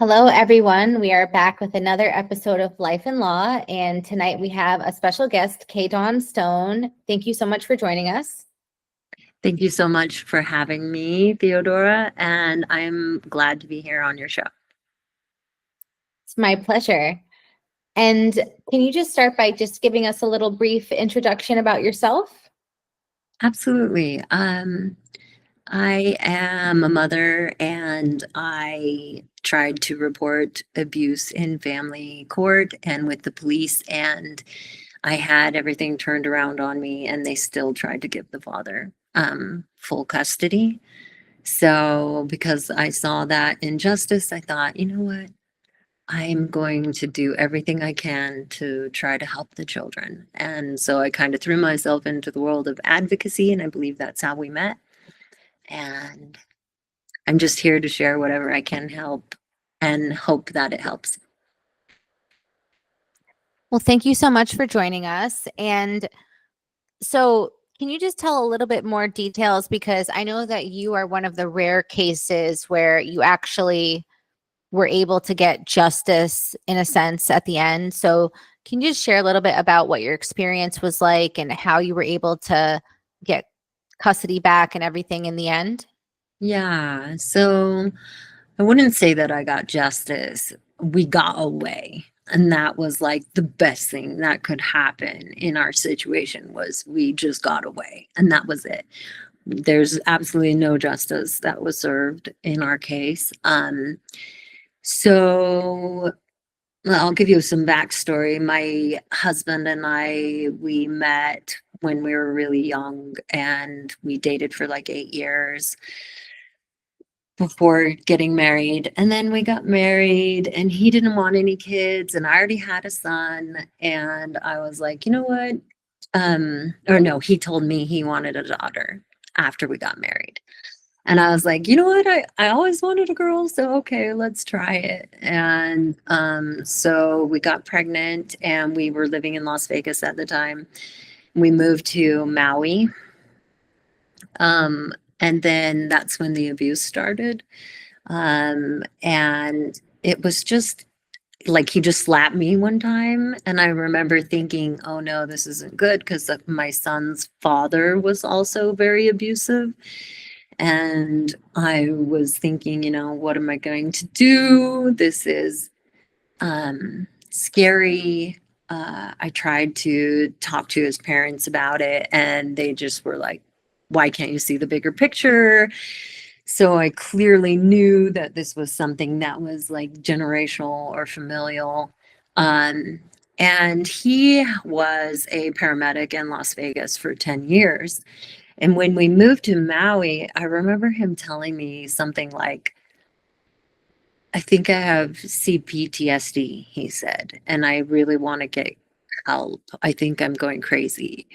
Hello, everyone. We are back with another episode of Life and Law, and tonight we have a special guest, KDawn Stone. Thank you so much for joining us. Thank you so much for having me, Theodora, and I'm glad to be here on your show. It's my pleasure. And can you just start by just giving us a little brief introduction about yourself? Absolutely. I am a mother, and I tried to report abuse in family court and with the police, and I had everything turned around on me, and they still tried to give the father full custody. So because I saw that injustice, I thought, you know what? I'm going to do everything I can to try to help the children. And so I kind of threw myself into the world of advocacy, and I believe that's how we met. And I'm just here to share whatever I can help and hope that it helps. Well, thank you so much for joining us. And so, can you just tell a little bit more details? Because I know that you are one of the rare cases where you actually were able to get justice in a sense at the end. So can you just share a little bit about what your experience was like and how you were able to get custody back and everything in the end? Yeah. So I wouldn't say that I got justice. We got away. And that was like the best thing that could happen in our situation was we just got away. And that was it. There's absolutely no justice that was served in our case. So I'll give you some backstory. My husband and we met when we were really young, and we dated for like 8 years before getting married. And then we got married, and he didn't want any kids, and I already had a son. And I was like, you know what? Or no, he told me he wanted a daughter after we got married. And I was like, you know what? I always wanted a girl, so okay, let's try it. And so we got pregnant, and we were living in Las Vegas at the time. We moved to Maui. And then that's when the abuse started. And it was just like he just slapped me one time. And I remember thinking, oh no, this isn't good, because my son's father was also very abusive. And I was thinking, what am I going to do? This is scary. I tried to talk to his parents about it, and they just were like, why can't you see the bigger picture? So I clearly knew that this was something that was like generational or familial. And he was a paramedic in Las Vegas for 10 years. And when we moved to Maui, I remember him telling me something like, I think I have CPTSD, he said, and I really want to get help. I think I'm going crazy.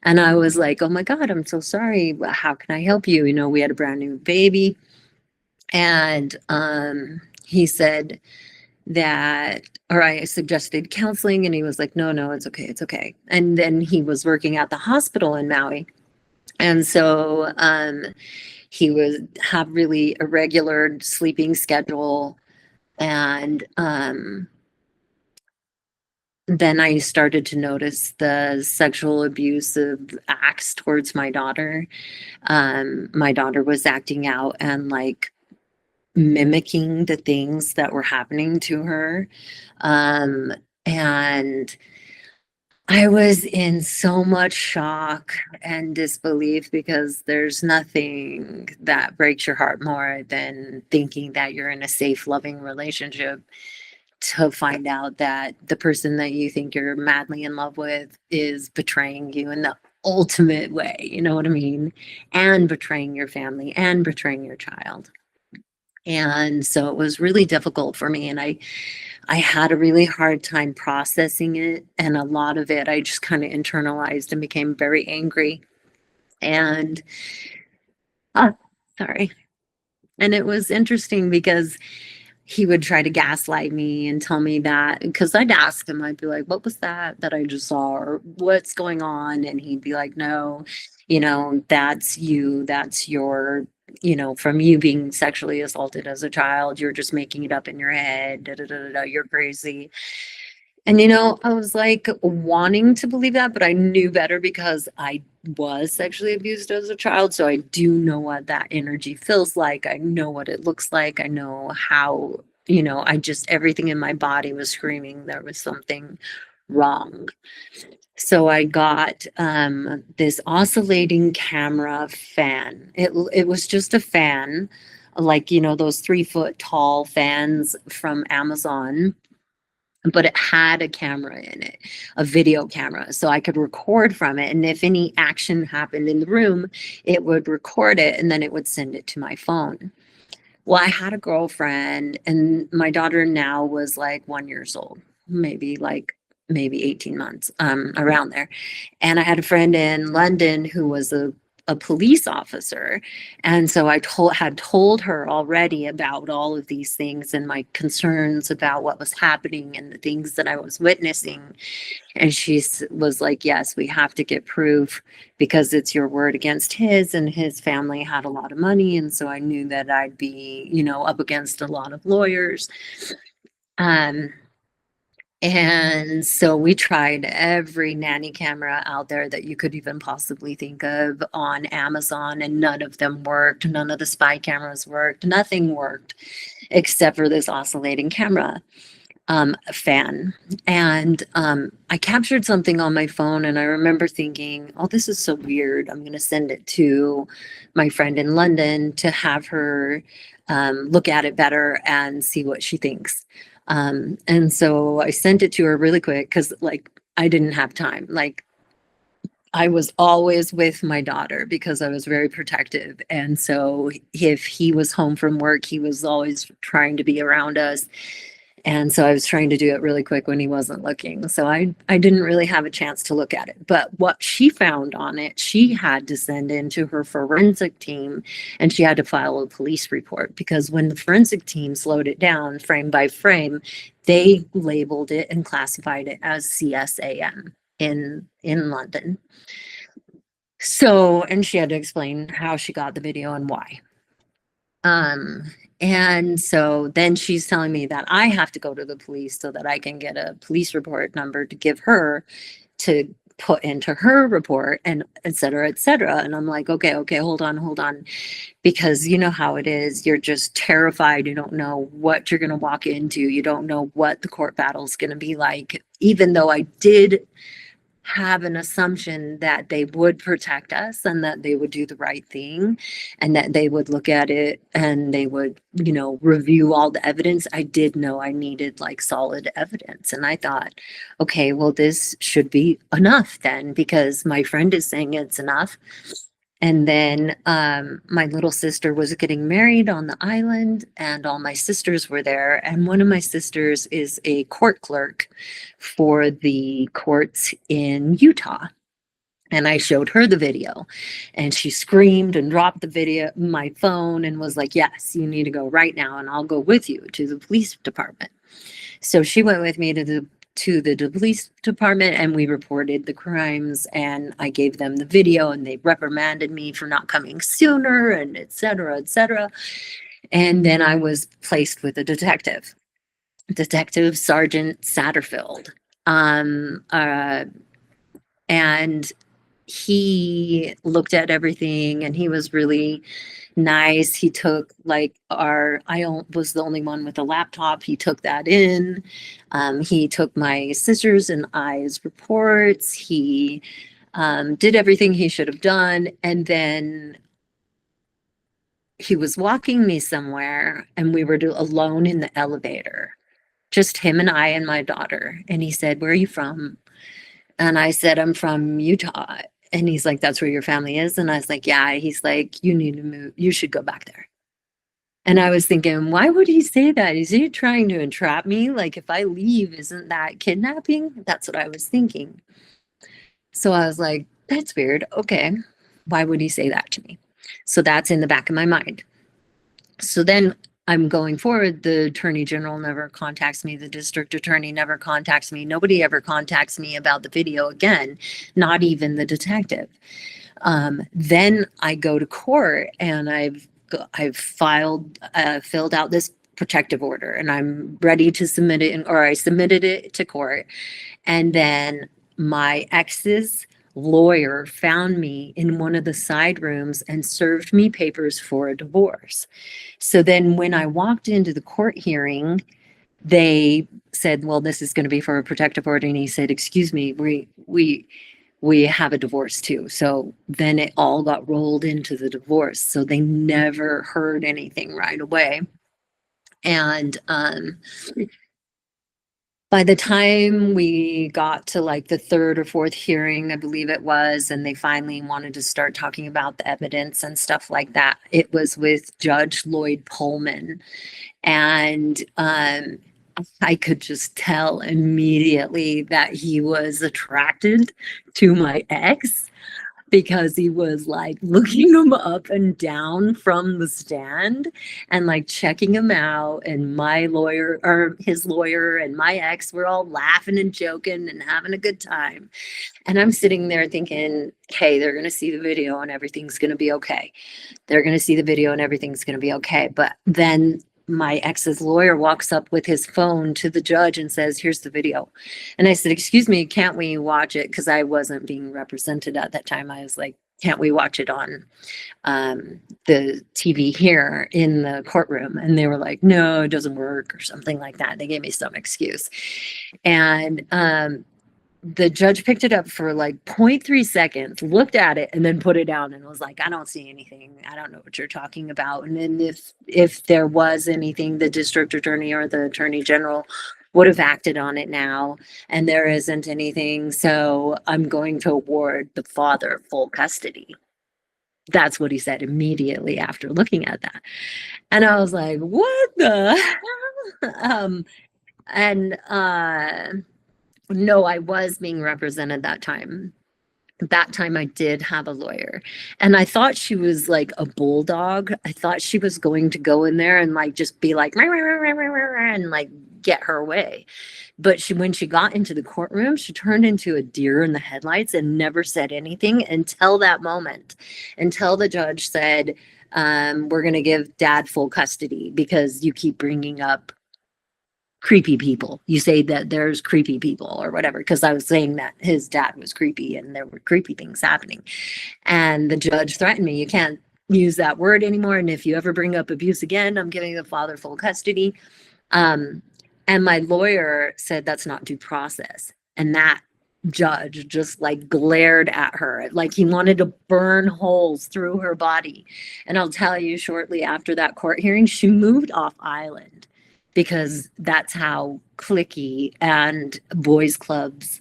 And I was like, oh my God, I'm so sorry. How can I help you? We had a brand new baby. And he said that, or I suggested counseling, and he was like, no, it's okay. It's okay. And then he was working at the hospital in Maui. And so he would have really irregular sleeping schedule. And then I started to notice the sexual abusive acts towards my daughter. My daughter was acting out and like mimicking the things that were happening to her. And I was in so much shock and disbelief, because there's nothing that breaks your heart more than thinking that you're in a safe, loving relationship, to find out that the person that you think you're madly in love with is betraying you in the ultimate way, you know what I mean? And betraying your family and betraying your child. And so it was really difficult for me. And I had a really hard time processing it. And a lot of it, I just kind of internalized and became very angry. And, uh, sorry. And it was interesting because he would try to gaslight me and tell me that, because I'd ask him, I'd be like, what was that I just saw? Or what's going on? And he'd be like, no, that's you, that's your from you being sexually assaulted as a child. You're just making it up in your head. Da, da, da, da, da, you're crazy. And, I was like wanting to believe that, but I knew better because I was sexually abused as a child. So I do know what that energy feels like. I know what it looks like. I know how, everything in my body was screaming there was something wrong. So I got this oscillating camera fan. It was just a fan, like, those 3-foot tall fans from Amazon, but it had a camera in it, a video camera. So I could record from it. And if any action happened in the room, it would record it and then it would send it to my phone. Well, I had a girlfriend, and my daughter now was like 1 year old, maybe 18 months, around there. And I had a friend in London who was a police officer. And so I had told her already about all of these things and my concerns about what was happening and the things that I was witnessing. And she was like, yes, we have to get proof because it's your word against his, and his family had a lot of money. And so I knew that I'd be, up against a lot of lawyers. And so we tried every nanny camera out there that you could even possibly think of on Amazon, and none of them worked. None of the spy cameras worked. Nothing worked except for this oscillating camera fan. And I captured something on my phone, and I remember thinking, oh, this is so weird. I'm going to send it to my friend in London to have her look at it better and see what she thinks. And so I sent it to her really quick because, like, I didn't have time. Like, I was always with my daughter because I was very protective. And so if he was home from work, he was always trying to be around us. And so I was trying to do it really quick when he wasn't looking. So I didn't really have a chance to look at it. But what she found on it, she had to send in to her forensic team, and she had to file a police report, because when the forensic team slowed it down frame by frame, they labeled it and classified it as CSAM in London. So, and she had to explain how she got the video and why. And so then she's telling me that I have to go to the police so that I can get a police report number to give her to put into her report, and et cetera, et cetera. And I'm like, okay, hold on. Because you know how it is. You're just terrified. You don't know what you're going to walk into. You don't know what the court battle is going to be like, even though I did have an assumption that they would protect us and that they would do the right thing and that they would look at it and they would, review all the evidence. I did know I needed like solid evidence. And I thought, okay, well, this should be enough then, because my friend is saying it's enough. And then my little sister was getting married on the island, and all my sisters were there. And one of my sisters is a court clerk for the courts in Utah. And I showed her the video, and she screamed and dropped the video, my phone, and was like, yes, you need to go right now, and I'll go with you to the police department. So she went with me to the police department, and we reported the crimes, and I gave them the video, and they reprimanded me for not coming sooner, and et cetera, et cetera. And then I was placed with a Detective Sergeant Satterfield. And he looked at everything, and he was really nice. He took I was the only one with a laptop. He took that in. He took my sisters and I's reports. He did everything he should have done. And then he was walking me somewhere, and we were alone in the elevator, just him and I and my daughter. And he said, "Where are you from?" And I said, "I'm from Utah." And he's like, "That's where your family is?" And I was like, "Yeah." He's like, "You need to move. You should go back there." And I was thinking, why would he say that? Is he trying to entrap me? Like, if I leave, isn't that kidnapping? That's what I was thinking. So I was like, that's weird. Okay. Why would he say that to me? So that's in the back of my mind. So then I'm going forward. The attorney general never contacts me. The district attorney never contacts me. Nobody ever contacts me about the video again, not even the detective. Then I go to court, and filled out this protective order, and I'm ready to submit it, or I submitted it to court. And then my ex's lawyer found me in one of the side rooms and served me papers for a divorce. So then when I walked into the court hearing, they said, well, this is going to be for a protective order. And he said, excuse me, we have a divorce too. So then it all got rolled into the divorce. So they never heard anything right away. And by the time we got to like the third or fourth hearing, I believe it was, and they finally wanted to start talking about the evidence and stuff like that, it was with Judge Lloyd Pullman. And I could just tell immediately that he was attracted to my ex, because he was like looking him up and down from the stand and like checking him out. And my lawyer, or his lawyer, and my ex were all laughing and joking and having a good time. And I'm sitting there thinking, hey, they're going to see the video and everything's going to be okay. They're going to see the video and everything's going to be okay. But then my ex's lawyer walks up with his phone to the judge and says, here's the video. And I said, excuse me, can't we watch it? Because I wasn't being represented at that time. I was like, can't we watch it on the TV here in the courtroom? And they were like, no, it doesn't work, or something like that. They gave me some excuse. And the judge picked it up for like 0.3 seconds, looked at it, and then put it down and was like, I don't see anything. I don't know what you're talking about. And then if there was anything, the district attorney or the attorney general would have acted on it now, and there isn't anything. So I'm going to award the father full custody. That's what he said immediately after looking at that. And I was like, what the hell? No, I was being represented that time. That time I did have a lawyer, and I thought she was like a bulldog. I thought she was going to go in there and like just be like, and like get her way. But when she got into the courtroom, she turned into a deer in the headlights and never said anything until that moment, until the judge said, we're going to give dad full custody because you keep bringing up creepy people. You say that there's creepy people or whatever, because I was saying that his dad was creepy and there were creepy things happening. And the judge threatened me, you can't use that word anymore. And if you ever bring up abuse again, I'm giving the father full custody. And my lawyer said that's not due process. And that judge just like glared at her like he wanted to burn holes through her body. And I'll tell you, shortly after that court hearing, she moved off island, because that's how cliquey and boys clubs,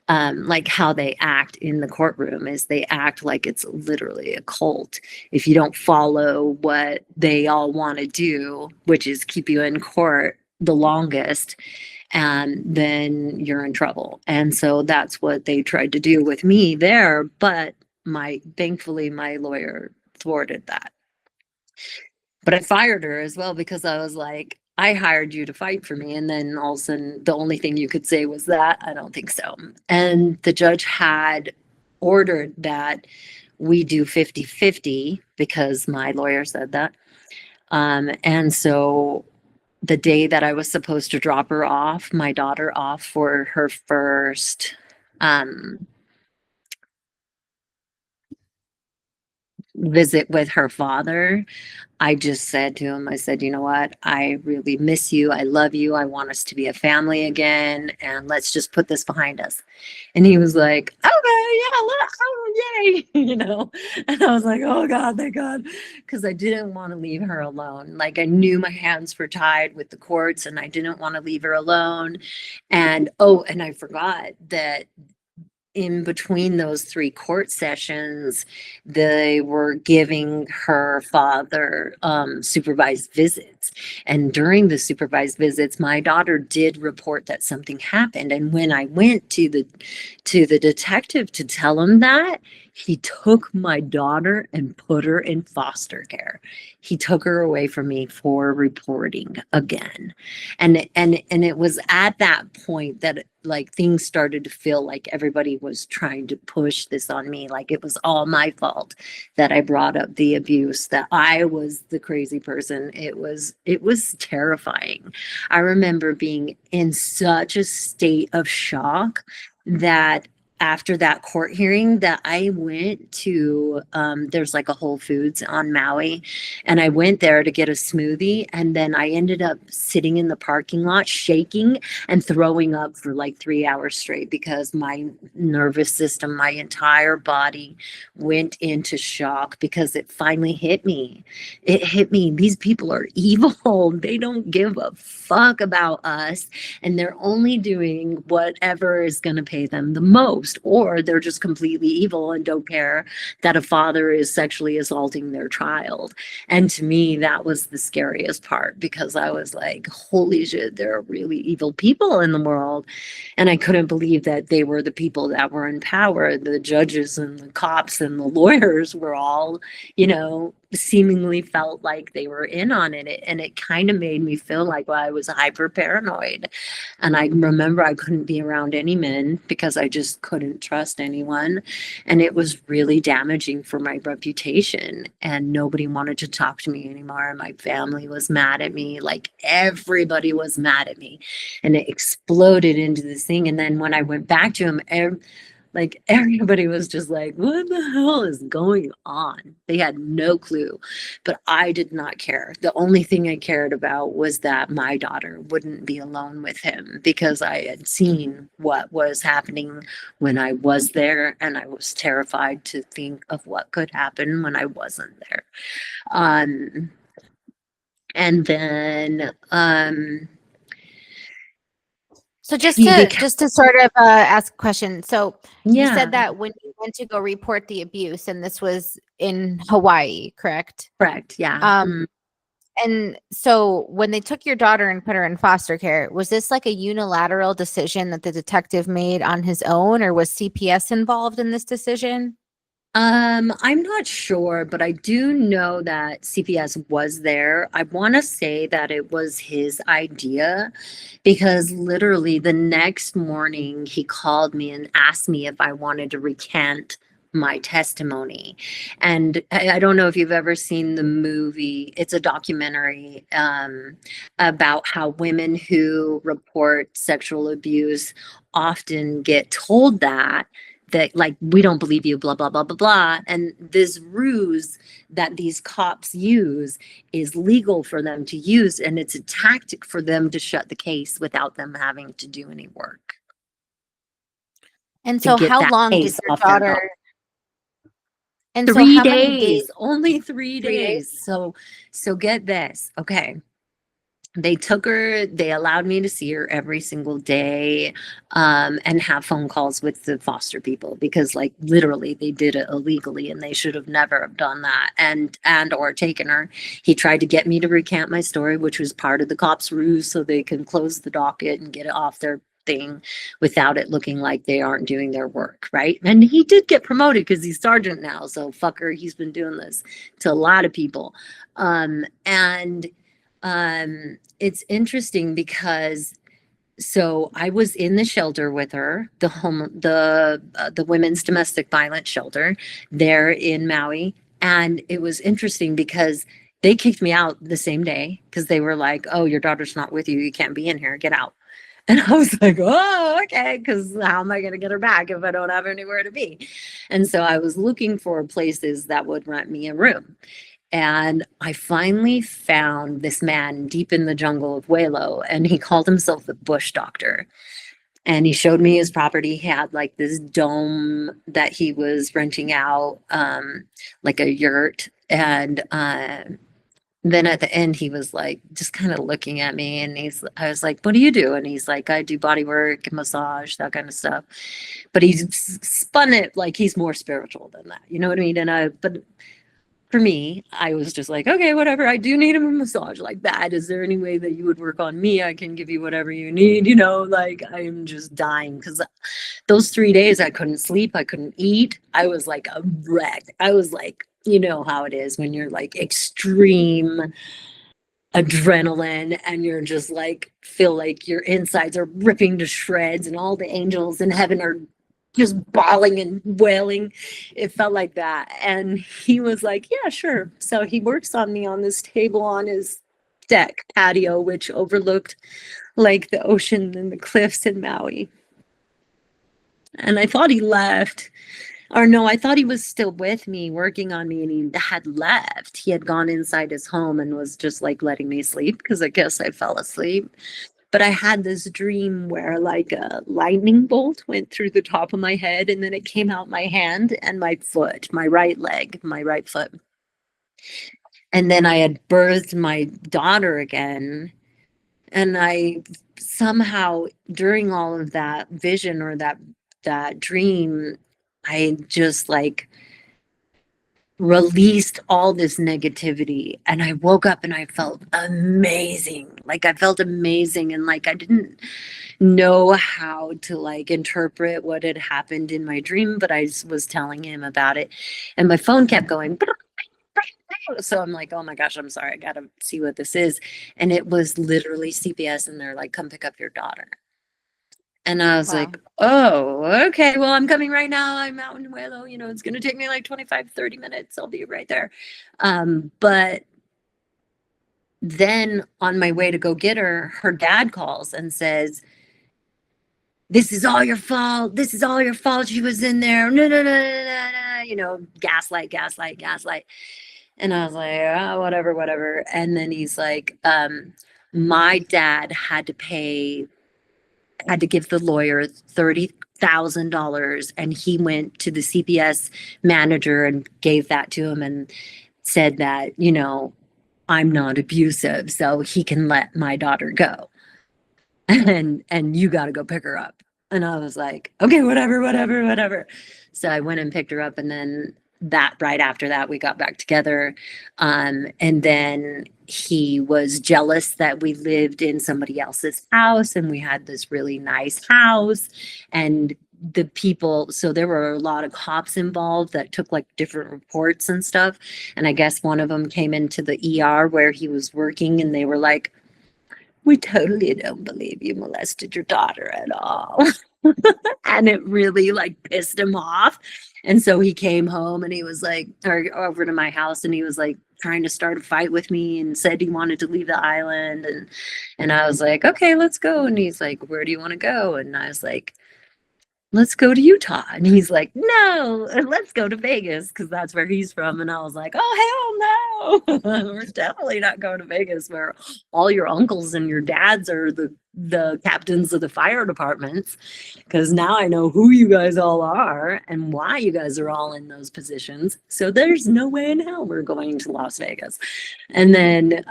like how they act in the courtroom, is they act like it's literally a cult. If you don't follow what they all want to do, which is keep you in court the longest, and then you're in trouble. And so that's what they tried to do with me there. But thankfully, my lawyer thwarted that. But I fired her as well, because I was like, I hired you to fight for me. And then all of a sudden, the only thing you could say was that. I don't think so. And the judge had ordered that we do 50-50, because my lawyer said that. And so the day that I was supposed to drop her off, my daughter off for her first visit with her father, I just said to him, I said, you know what? I really miss you. I love you. I want us to be a family again. And let's just put this behind us. And he was like, okay, yeah, yay, And I was like, oh God, thank God. Because I didn't want to leave her alone. Like, I knew my hands were tied with the courts and I didn't want to leave her alone. And I forgot that in between those 3 court sessions, they were giving her father supervised visits. And during the supervised visits, my daughter did report that something happened. And when I went to the detective to tell him that, He took my daughter and put her in foster care. He took her away from me for reporting again. And it was at that point that like things started to feel like everybody was trying to push this on me, like it was all my fault that I brought up the abuse, that I was the crazy person. It was terrifying. I remember being in such a state of shock that after that court hearing that I went to there's like a Whole Foods on Maui, and I went there to get a smoothie, and then I ended up sitting in the parking lot shaking and throwing up for like 3 hours straight because my nervous system, my entire body went into shock because it finally hit me. It hit me. These people are evil. They don't give a fuck about us, and they're only doing whatever is going to pay them the most, or they're just completely evil and don't care that a father is sexually assaulting their child. And to me, that was the scariest part, because I was like, holy shit, there are really evil people in the world. And I couldn't believe that they were the people that were in power. The judges and the cops and the lawyers were all, seemingly felt like they were in on it. And it kind of made me feel like, well, I was hyper paranoid. And I remember I couldn't be around any men because I just couldn't trust anyone. And it was really damaging for my reputation. And nobody wanted to talk to me anymore. My family was mad at me. Like everybody was mad at me. And it exploded into this thing. And then when I went back to him, like everybody was just like, what the hell is going on? They had no clue, but I did not care. The only thing I cared about was that my daughter wouldn't be alone with him, because I had seen what was happening when I was there, and I was terrified to think of what could happen when I wasn't there. Um, and then So just he to became, just to sort of ask a question. So you yeah, said that when you went to go report the abuse, and this was in Hawaii, correct? correct, yeah. And so when they took your daughter and put her in foster care, was this like a unilateral decision that the detective made on his own, or was CPS involved in this decision? I'm not sure, but I do know that CPS was there. I want to say that it was his idea, because literally the next morning he called me and asked me if I wanted to recant my testimony. And I don't know if you've ever seen the movie. It's a documentary about how women who report sexual abuse often get told that like, we don't believe you, blah blah blah blah blah. And this ruse that these cops use is legal for them to use, and it's a tactic for them to shut the case without them having to do any work, And to so get how that long did case your off their daughter, back. and so Three how many days? days, only 3 days. 3 days? So get this. Okay. They took her, they allowed me to see her every single day, and have phone calls with the foster people, because like literally they did it illegally and they should have never have done that, and or taken her. He tried to get me to recant my story, which was part of the cops' ruse so they can close the docket and get it off their thing without it looking like they aren't doing their work, right? And he did get promoted because he's sergeant now, so fucker, he's been doing this to a lot of people. And it's interesting because so I was in the shelter with her, the women's domestic violence shelter there in Maui, and it was interesting because they kicked me out the same day because they were like, "Oh, your daughter's not with you. You can't be in here. Get out." And I was like, "Oh, okay," because how am I going to get her back if I don't have anywhere to be? And so I was looking for places that would rent me a room. And I finally found this man deep in the jungle of Walo, and he called himself the bush doctor. And he showed me his property. He had like this dome that he was renting out, like a yurt. And then at the end, he was like, just kind of looking at me, and I was like, "What do you do?" And he's like, "I do body work, massage, that kind of stuff." But he's spun it like he's more spiritual than that. You know what I mean? But for me, I was just like, okay, whatever. I do need a massage like that. Is there any way that you would work on me? I can give you whatever you need, like I am just dying because those 3 days I couldn't sleep, I couldn't eat. I was like a wreck. I was like, you know how it is when you're like extreme adrenaline and you're just like feel like your insides are ripping to shreds and all the angels in heaven are just bawling and wailing. It felt like that. And he was like, yeah, sure. So he works on me on this table on his deck patio, which overlooked like the ocean and the cliffs in Maui. And I thought he left. Or no, I thought he was still with me, working on me, and he had left. He had gone inside his home and was just like letting me sleep because I guess I fell asleep. But I had this dream where like a lightning bolt went through the top of my head and then it came out my hand and my foot, my right leg, my right foot. And then I had birthed my daughter again. And I somehow, during all of that vision or that dream, I just like released all this negativity and I woke up and I felt amazing. Like I felt amazing and like I didn't know how to like interpret what had happened in my dream, but I was telling him about it and my phone kept going. So I'm like, oh my gosh, I'm sorry. I got to see what this is. And it was literally CPS and they're like, come pick up your daughter. And I was Wow. like, oh, okay, well, I'm coming right now. I'm out in Nuevo, it's going to take me like 25, 30 minutes. I'll be right there. But then on my way to go get her, her dad calls and says, this is all your fault. This is all your fault. She was in there. No, no, no, no, no, no. Gaslight, gaslight, gaslight. And I was like, oh, whatever, whatever. And then he's like, my dad had to give the lawyer $30,000 and he went to the CPS manager and gave that to him and said that, I'm not abusive, so he can let my daughter go. And you got to go pick her up. And I was like, okay, whatever, whatever, whatever. So I went and picked her up and then that right after that we got back together and then he was jealous that we lived in somebody else's house and we had this really nice house and the people, so there were a lot of cops involved that took like different reports and stuff, and I guess one of them came into the ER where he was working and they were like, we totally don't believe you molested your daughter at all. And it really like pissed him off. And so he came home and he was like, or over to my house and he was like trying to start a fight with me and said he wanted to leave the island. And I was like, okay, let's go. And he's like, where do you want to go? And I was like, let's go to Utah. And he's like, no, let's go to Vegas because that's where he's from. And I was like, oh, hell no. We're definitely not going to Vegas where all your uncles and your dads are the captains of the fire departments. Because now I know who you guys all are and why you guys are all in those positions. So there's no way in hell we're going to Las Vegas. And then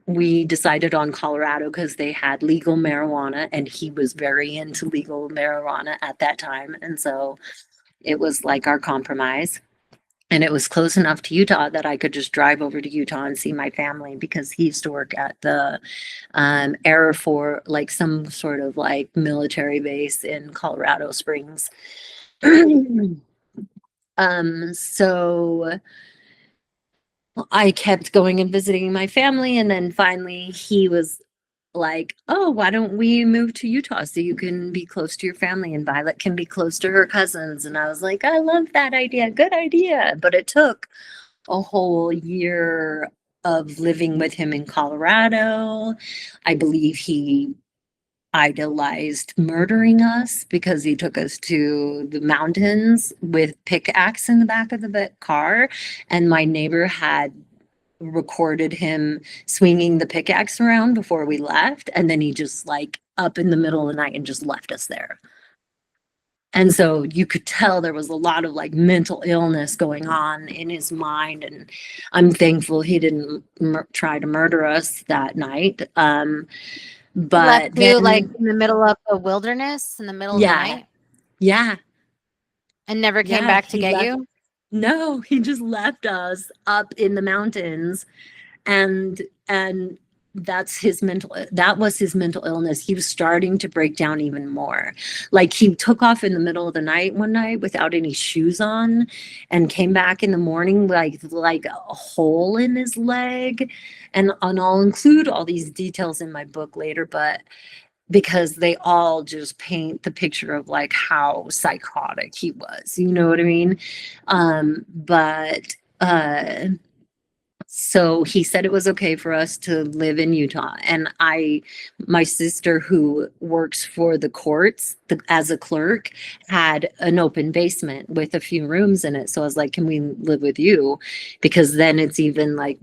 we decided on Colorado because they had legal marijuana and he was very into legal marijuana at that time. And so it was like our compromise. And it was close enough to Utah that I could just drive over to Utah and see my family because he used to work at the Air Force, like some sort of like military base in Colorado Springs. So I kept going and visiting my family. And then finally he was like, oh, why don't we move to Utah so you can be close to your family and Violet can be close to her cousins. And I was like, I love that idea. Good idea. But it took a whole year of living with him in Colorado. I believe he idolized murdering us because he took us to the mountains with pickaxe in the back of the car, and my neighbor had recorded him swinging the pickaxe around before we left, and then he just like up in the middle of the night and just left us there. And so you could tell there was a lot of like mental illness going on in his mind, and I'm thankful he didn't try to murder us that night. But left you then, like in the middle of the wilderness in the middle of the yeah, night yeah, and never came yeah, back to he get left. you? No, he just left us up in the mountains, and that was his mental illness. He was starting to break down even more. Like, he took off in the middle of the night one night without any shoes on, and came back in the morning like a hole in his leg. And I'll include all these details in my book later, but because they all just paint the picture of like how psychotic he was, you know what I mean? But so he said it was okay for us to live in Utah. And my sister, who works for the courts as a clerk, had an open basement with a few rooms in it. So I was like, can we live with you? Because then it's even like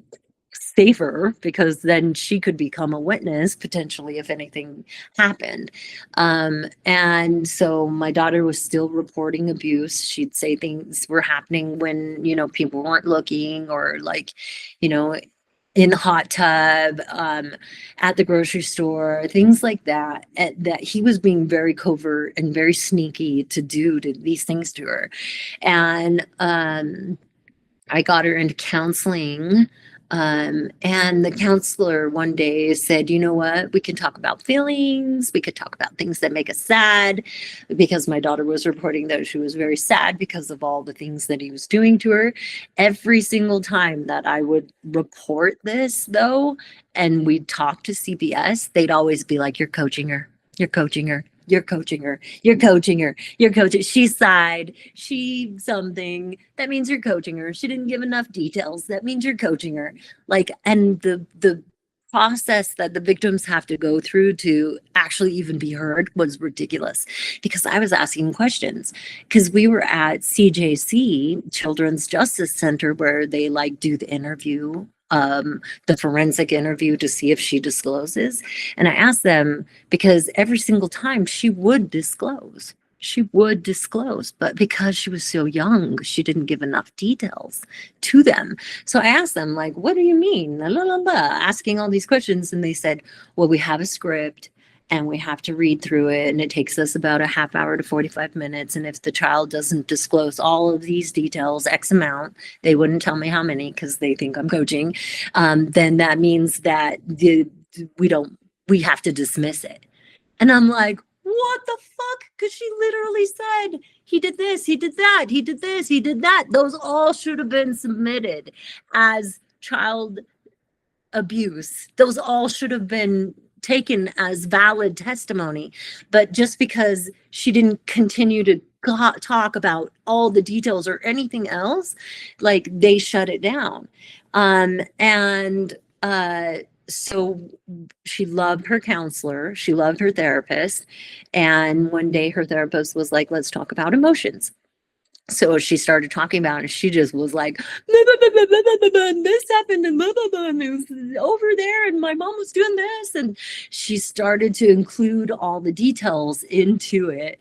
safer, because then she could become a witness potentially if anything happened. And so my daughter was still reporting abuse. She'd say things were happening when, people weren't looking, or like, in the hot tub, at the grocery store, things like that, that he was being very covert and very sneaky to do these things to her. And I got her into counseling. And the counselor one day said, you know what, we can talk about feelings. We could talk about things that make us sad, because my daughter was reporting that she was very sad because of all the things that he was doing to her. Every single time that I would report this, though, and we'd talk to CPS, they'd always be like, you're coaching her. You're coaching her. You're coaching her. You're coaching her. You're coaching. She sighed. She something. That means you're coaching her. She didn't give enough details. That means you're coaching her. Like, and the process that the victims have to go through to actually even be heard was ridiculous, because I was asking questions, because we were at CJC, Children's Justice Center, where they like do the interview, the forensic interview, to see if she discloses. And I asked them, because every single time she would disclose, but because she was so young, she didn't give enough details to them. So I asked them, like, what do you mean? La, la, la, asking all these questions. And they said, well, we have a script and we have to read through it, and it takes us about a half hour to 45 minutes. And if the child doesn't disclose all of these details, X amount, they wouldn't tell me how many because they think I'm coaching, then that means that we have to dismiss it. And I'm like, what the fuck? Because she literally said, he did this, he did that, he did this, he did that. Those all should have been submitted as child abuse. Those all should have been taken as valid testimony. But just because she didn't continue to talk about all the details or anything else, like, they shut it down. So she loved her counselor, she loved her therapist. And one day her therapist was like, let's talk about emotions. So she started talking about it, and she just was like, blah, blah, blah, blah, blah, blah, and this happened, and blah, blah, blah, and it was over there, and my mom was doing this. And she started to include all the details into it.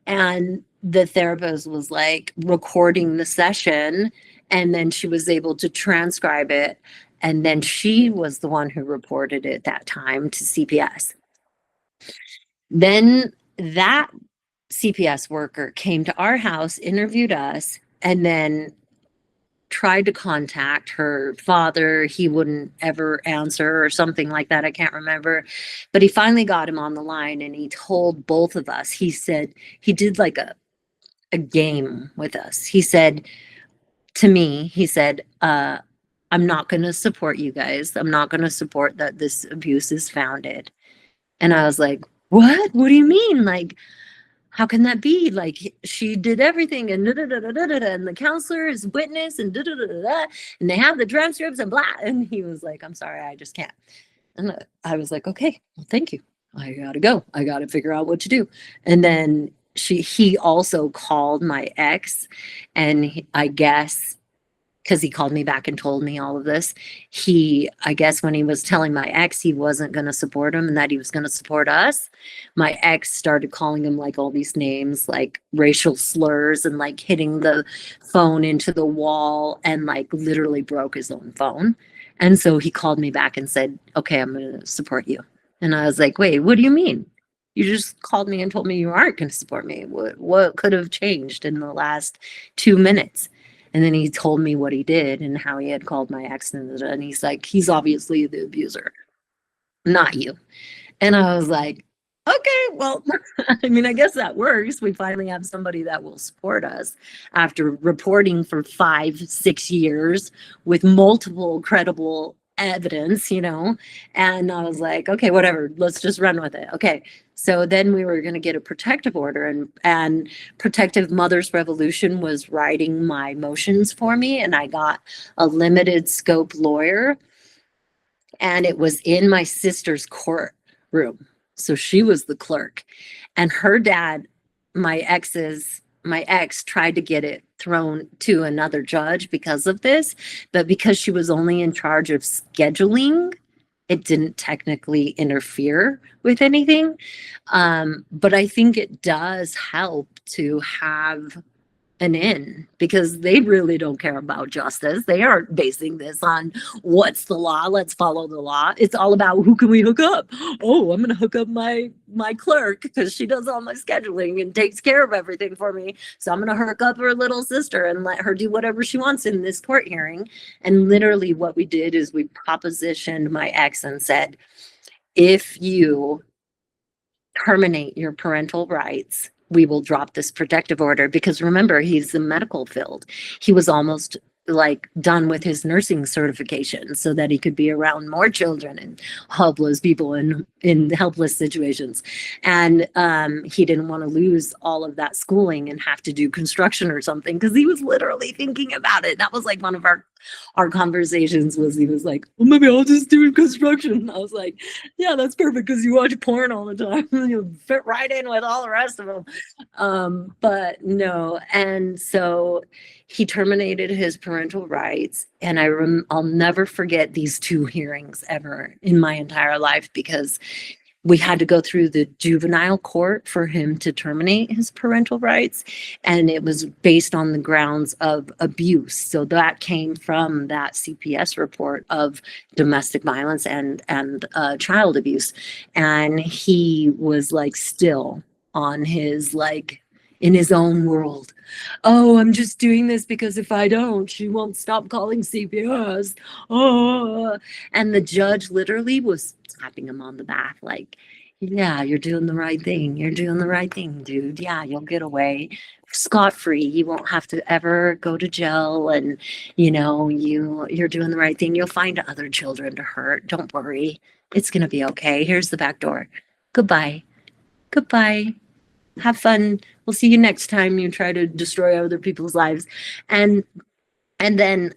And the therapist was like recording the session, and then she was able to transcribe it. And then she was the one who reported it that time to CPS. Then that CPS worker came to our house, interviewed us, and then tried to contact her father. He wouldn't ever answer, or something like that. I can't remember. But he finally got him on the line, and he told both of us, he said, he did like a game with us. He said to me, he said, I'm not going to support you guys. I'm not going to support that this abuse is founded. And I was like, what do you mean? Like, how can that be? Like, she did everything, and and the counselor is witness, and and they have the transcripts and blah. And he was like, I'm sorry, I just can't. And I was like, okay, well, thank you. I gotta go. I gotta figure out what to do. And then he also called my ex, and I guess, because he called me back and told me all of this, I guess when he was telling my ex he wasn't going to support him and that he was going to support us, my ex started calling him like all these names, like racial slurs, and like hitting the phone into the wall, and like literally broke his own phone. And so he called me back and said, okay, I'm going to support you. And I was like, wait, what do you mean? You just called me and told me you aren't going to support me. What could have changed in the last 2 minutes? And then he told me what he did and how he had called my ex, and he's like, he's obviously the abuser, not you. And I was like, okay, well, I mean, I guess that works. We finally have somebody that will support us after reporting for 5, 6 years with multiple credible evidence, you know? And I was like, okay, whatever, let's just run with it. Okay. So then we were going to get a protective order, and Protective Mothers Revolution was writing my motions for me. And I got a limited scope lawyer, and it was in my sister's courtroom. So she was the clerk, and her dad, my ex tried to get it thrown to another judge because of this, but because she was only in charge of scheduling, it didn't technically interfere with anything. But I think it does help to have an in, because they really don't care about justice. They aren't basing this on what's the law, let's follow the law. It's all about who can we hook up. Oh, I'm gonna hook up my clerk because she does all my scheduling and takes care of everything for me, so I'm gonna hook up her little sister and let her do whatever she wants in this court hearing. And literally what we did is we propositioned my ex and said, if you terminate your parental rights, we will drop this protective order. Because remember, he's the medical field. He was almost like done with his nursing certification so that he could be around more children and helpless people in helpless situations. And he didn't want to lose all of that schooling and have to do construction or something, because he was literally thinking about it. That was like one of our conversations, was he was like, well, maybe I'll just do construction. I was like, yeah, that's perfect, because you watch porn all the time. You'll fit right in with all the rest of them. But no. And so he terminated his parental rights. And I'll never forget these 2 hearings ever in my entire life, because we had to go through the juvenile court for him to terminate his parental rights. And it was based on the grounds of abuse. So that came from that CPS report of domestic violence and child abuse. And he was like still on his, like, in his own world. Oh, I'm just doing this because if I don't, she won't stop calling CPS. Oh, and the judge literally was tapping him on the back, like, yeah, you're doing the right thing. You're doing the right thing, dude. Yeah, you'll get away scot-free. You won't have to ever go to jail. And, you know, you're doing the right thing. You'll find other children to hurt. Don't worry. It's going to be okay. Here's the back door. Goodbye. Goodbye. Have fun. We'll see you next time you try to destroy other people's lives. And then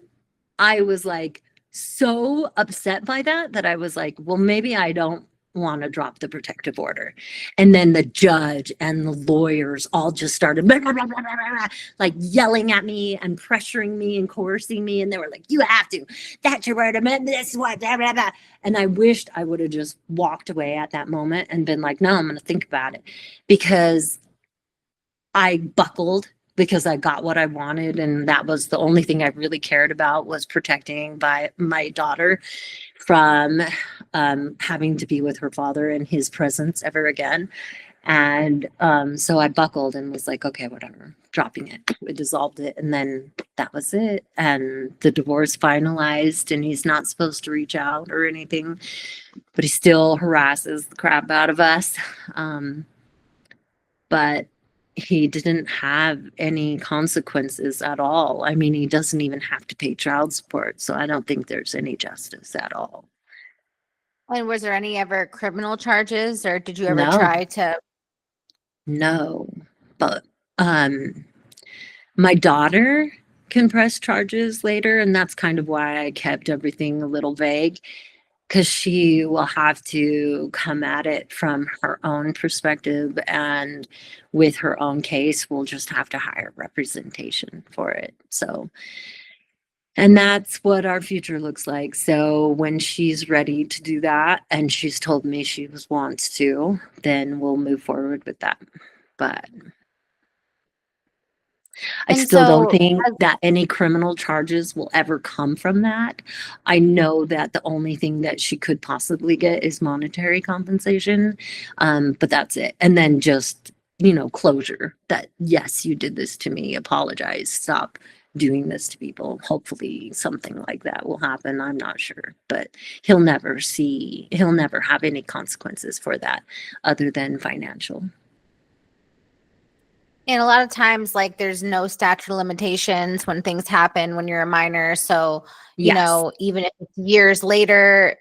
I was like so upset by that I was like, well, maybe I don't want to drop the protective order. And then the judge and the lawyers all just started blah, blah, blah, blah, blah, blah, like yelling at me and pressuring me and coercing me. And they were like, you have to, that's your word, this is what, blah, blah, blah. And I wished I would have just walked away at that moment and been like, no, I'm going to think about it, because I buckled, because I got what I wanted. And that was the only thing I really cared about, was protecting my daughter from having to be with her father in his presence ever again. And so I buckled and was like, okay, whatever, dropping it. We dissolved it. And then that was it. And the divorce finalized, and he's not supposed to reach out or anything, but he still harasses the crap out of us. But he didn't have any consequences at all. I mean, he doesn't even have to pay child support. So I don't think there's any justice at all. And was there any ever criminal charges, or did you ever No. try to? No, but my daughter can press charges later, and that's kind of why I kept everything a little vague, because she will have to come at it from her own perspective, and with her own case, we'll just have to hire representation for it. So, and that's what our future looks like. So when she's ready to do that, and she's told me she wants to, then we'll move forward with that. But I And still don't so, think that any criminal charges will ever come from that. I know that the only thing that she could possibly get is monetary compensation, but that's it. And then just, closure that, yes, you did this to me, apologize, stop doing this to people. Hopefully something like that will happen. I'm not sure, but he'll never have any consequences for that other than financial. And a lot of times, like, there's no statute of limitations when things happen when you're a minor. So, you Yes. know, even if it's years later,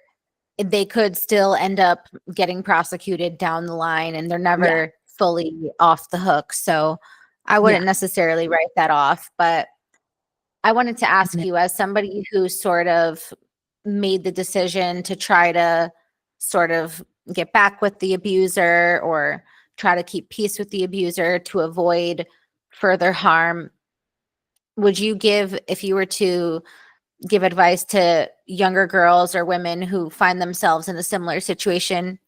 they could still end up getting prosecuted down the line and they're never fully off the hook. So I wouldn't necessarily write that off. But I wanted to ask you, as somebody who sort of made the decision to try to sort of get back with the abuser or try to keep peace with the abuser to avoid further harm, would you give, if you were to give advice to younger girls or women who find themselves in a similar situation,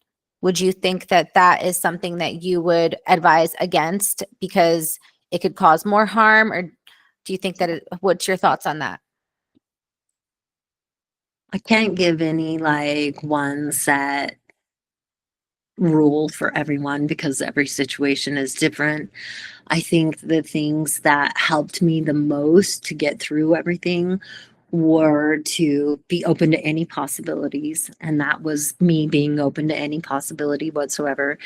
would you think that that is something that you would advise against because it could cause more harm? Or do you think that what's your thoughts on that? I can't give any like one set rule for everyone because every situation is different. I think the things that helped me the most to get through everything were to be open to any possibilities. And that was me being open to any possibility whatsoever.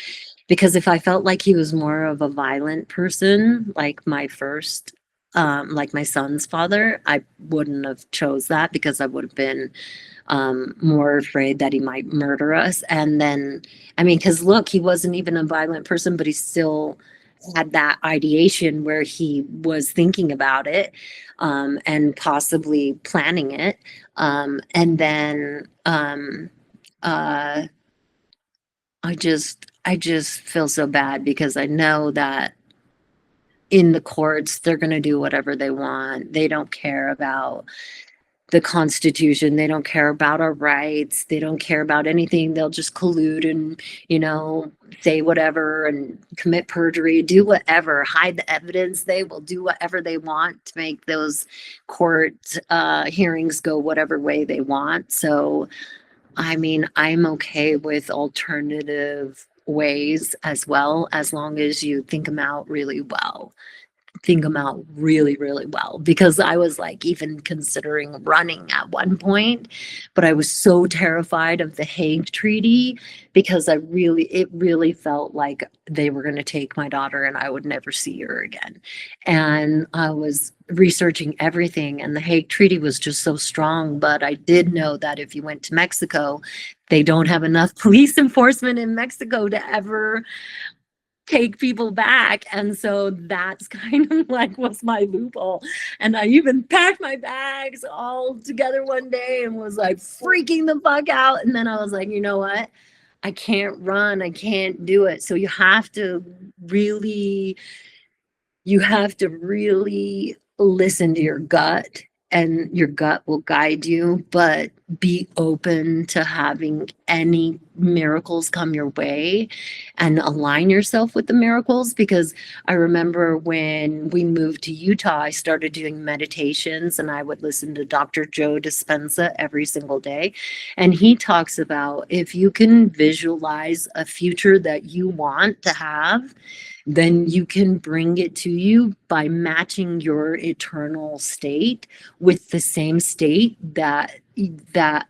Because if I felt like he was more of a violent person, like my first, like my son's father, I wouldn't have chose that because I would have been more afraid that he might murder us. And then, I mean, because look, he wasn't even a violent person, but he still had that ideation where he was thinking about it and possibly planning it. And then I just feel so bad because I know that in the courts, they're going to do whatever they want. They don't care about the Constitution. They don't care about our rights. They don't care about anything. They'll just collude and, you know, say whatever and commit perjury, do whatever, hide the evidence. They will do whatever they want to make those court hearings go whatever way they want. So, I mean, I'm okay with alternative ways as well, as long as you think them out really well. Think them out really, really well, because I was like even considering running at one point, but I was so terrified of the Hague Treaty because it really felt like they were going to take my daughter and I would never see her again. And I was researching everything, and the Hague Treaty was just so strong. But I did know that if you went to Mexico, they don't have enough police enforcement in Mexico to ever take people back. And so that's kind of like was my loophole. And I even packed my bags all together one day and was like freaking the fuck out. And then I was like, you know what? I can't run. I can't do it. So you have to really listen to your gut, and your gut will guide you, but be open to having any miracles come your way and align yourself with the miracles. Because I remember when we moved to Utah, I started doing meditations and I would listen to Dr. Joe Dispenza every single day. And he talks about if you can visualize a future that you want to have, then you can bring it to you by matching your eternal state with the same state that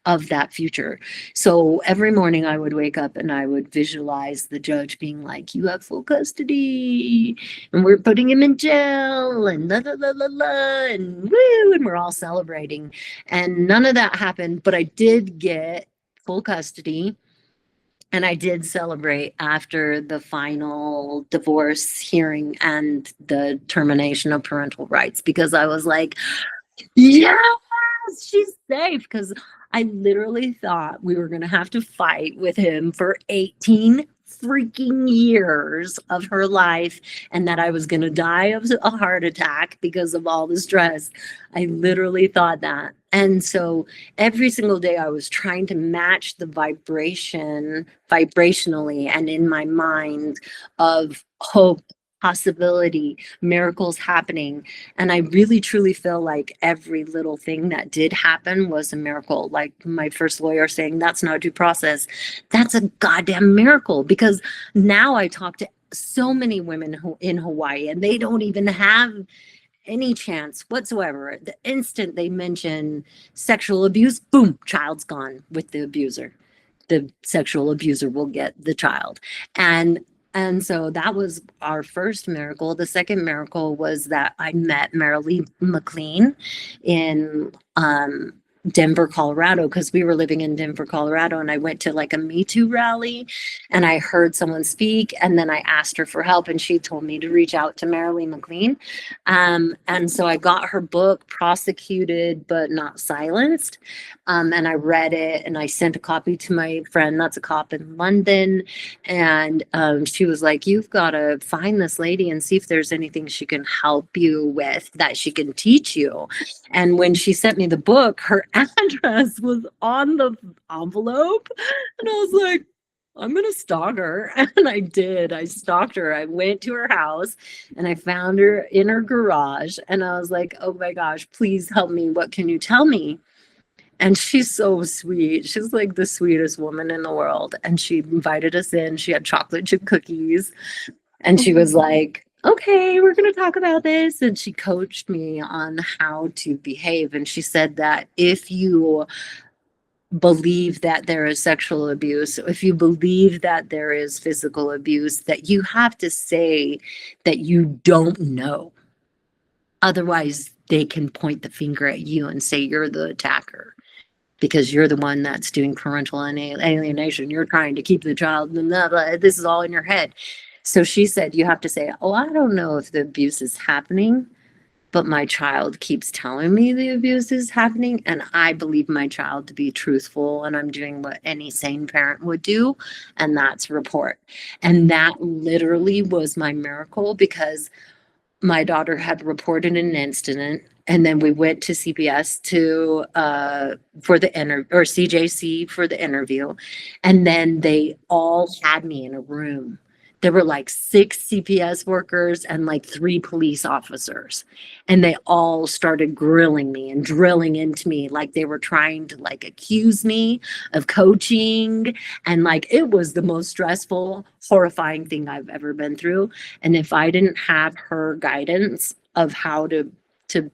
of that future. So every morning I would wake up and I would visualize the judge being like, you have full custody and we're putting him in jail and la la la la la and woo, and we're all celebrating. And none of that happened, but I did get full custody. And I did celebrate after the final divorce hearing and the termination of parental rights, because I was like, yes, she's safe. Because I literally thought we were going to have to fight with him for 18 freaking years of her life and that I was going to die of a heart attack because of all the stress. I literally thought that. And so every single day I was trying to match the vibrationally and in my mind of hope, possibility, miracles happening. And I really truly feel like every little thing that did happen was a miracle. Like my first lawyer saying, that's not due process. That's a goddamn miracle, because now I talk to so many women who in Hawaii and they don't even have any chance whatsoever. The instant they mention sexual abuse, boom, child's gone with the abuser. The sexual abuser will get the child. And so that was our first miracle. The second miracle was that I met Marilee McLean in Denver, Colorado, because we were living in Denver, Colorado, and I went to like a Me Too rally and I heard someone speak, and then I asked her for help, and she told me to reach out to Marilee McLean. And so I got her book, Prosecuted But Not Silenced. And I read it, and I sent a copy to my friend that's a cop in London. And she was like, you've got to find this lady and see if there's anything she can help you with, that she can teach you. And when she sent me the book, her address was on the envelope. And I was like, I'm going to stalk her. And I did. I stalked her. I went to her house and I found her in her garage. And I was like, oh my gosh, please help me. What can you tell me? And she's so sweet. She's like the sweetest woman in the world. And she invited us in. She had chocolate chip cookies. And she was like, okay, we're going to talk about this. And she coached me on how to behave. And she said that if you believe that there is sexual abuse, if you believe that there is physical abuse, that you have to say that you don't know. Otherwise, they can point the finger at you and say you're the attacker because you're the one that's doing parental alienation. You're trying to keep the child, blah, blah, this is all in your head. So she said, you have to say, oh, I don't know if the abuse is happening, but my child keeps telling me the abuse is happening, and I believe my child to be truthful, and I'm doing what any sane parent would do, and that's report. And that literally was my miracle, because my daughter had reported an incident, and then we went to CPS to for the or CJC for the interview, and then they all had me in a room. There were like 6 CPS workers and like 3 police officers, and they all started grilling me and drilling into me like they were trying to like accuse me of coaching, and like it was the most stressful, horrifying thing I've ever been through. And if I didn't have her guidance of how to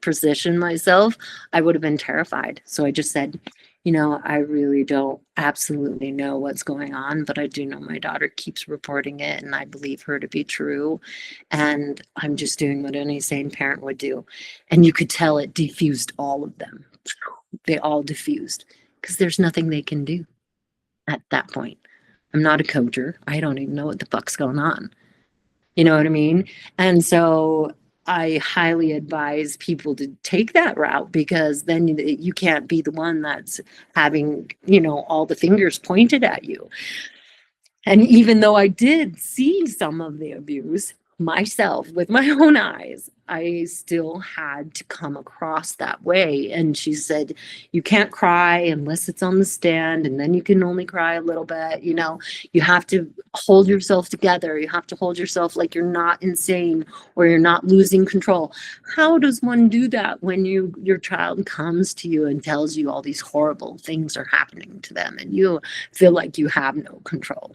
position myself, I would have been terrified. So I just said, you know, I really don't absolutely know what's going on, but I do know my daughter keeps reporting it, and I believe her to be true. And I'm just doing what any sane parent would do. And you could tell it diffused all of them. They all diffused because there's nothing they can do at that point. I'm not a coacher. I don't even know what the fuck's going on. You know what I mean? And so I highly advise people to take that route, because then you can't be the one that's having, you know, all the fingers pointed at you. And even though I did see some of the abuse myself with my own eyes, I still had to come across that way. And she said, you can't cry unless it's on the stand, and then you can only cry a little bit. You know, you have to hold yourself together. You have to hold yourself like you're not insane or you're not losing control. How does one do that when your child comes to you and tells you all these horrible things are happening to them and you feel like you have no control?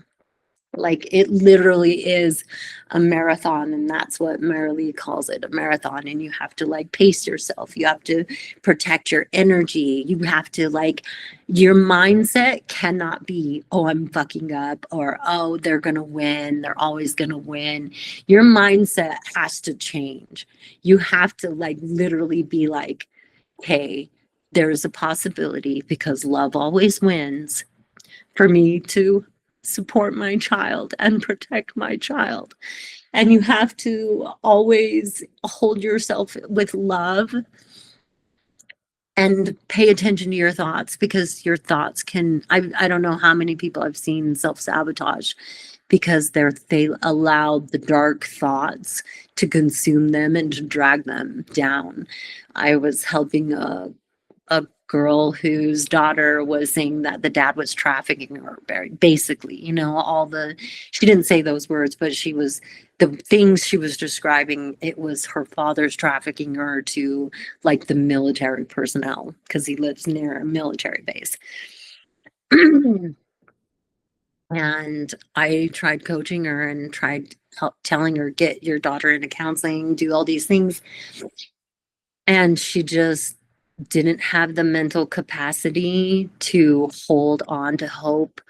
Like, it literally is a marathon, and that's what Marilee calls it, a marathon. And you have to like pace yourself. You have to protect your energy. You have to like, your mindset cannot be, oh, I'm fucking up, or oh, they're gonna win. They're always gonna win. Your mindset has to change. You have to like literally be like, hey, there's a possibility, because love always wins, for me to support my child and protect my child. And you have to always hold yourself with love and pay attention to your thoughts, because your thoughts can, I don't know how many people I've seen self-sabotage because they allow the dark thoughts to consume them and to drag them down. I was helping a girl whose daughter was saying that the dad was trafficking her, basically, you know, she didn't say those words, but the things she was describing, it was her father's trafficking her to like the military personnel, because he lives near a military base. And I tried coaching her and tried telling her, get your daughter into counseling, do all these things. And she just didn't have the mental capacity to hold on to hope.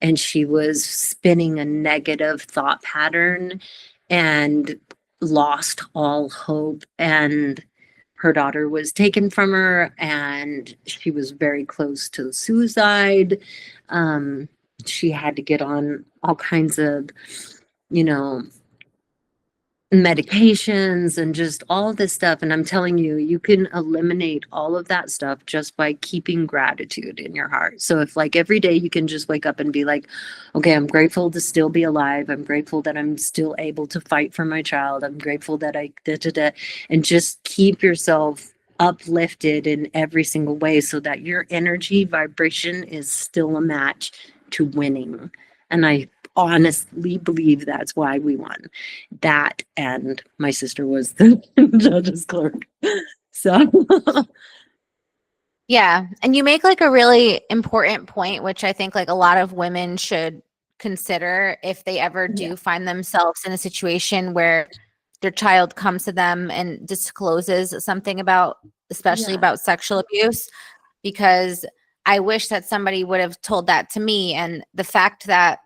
And she was spinning a negative thought pattern and lost all hope. And her daughter was taken from her, and she was very close to suicide. Um, she had to get on all kinds of, you know, medications and just all this stuff. And I'm telling you, you can eliminate all of that stuff just by keeping gratitude in your heart. So if like every day you can just wake up and be like, okay, I'm grateful to still be alive. I'm grateful that I'm still able to fight for my child. I'm grateful that and just keep yourself uplifted in every single way so that your energy vibration is still a match to winning. And I honestly believe that's why we won. That, and my sister was the judge's clerk. So Yeah. And you make like a really important point, which I think like a lot of women should consider if they ever do yeah. find themselves in a situation where their child comes to them and discloses something about, especially Yeah. about sexual abuse, because I wish that somebody would have told that to me. And the fact that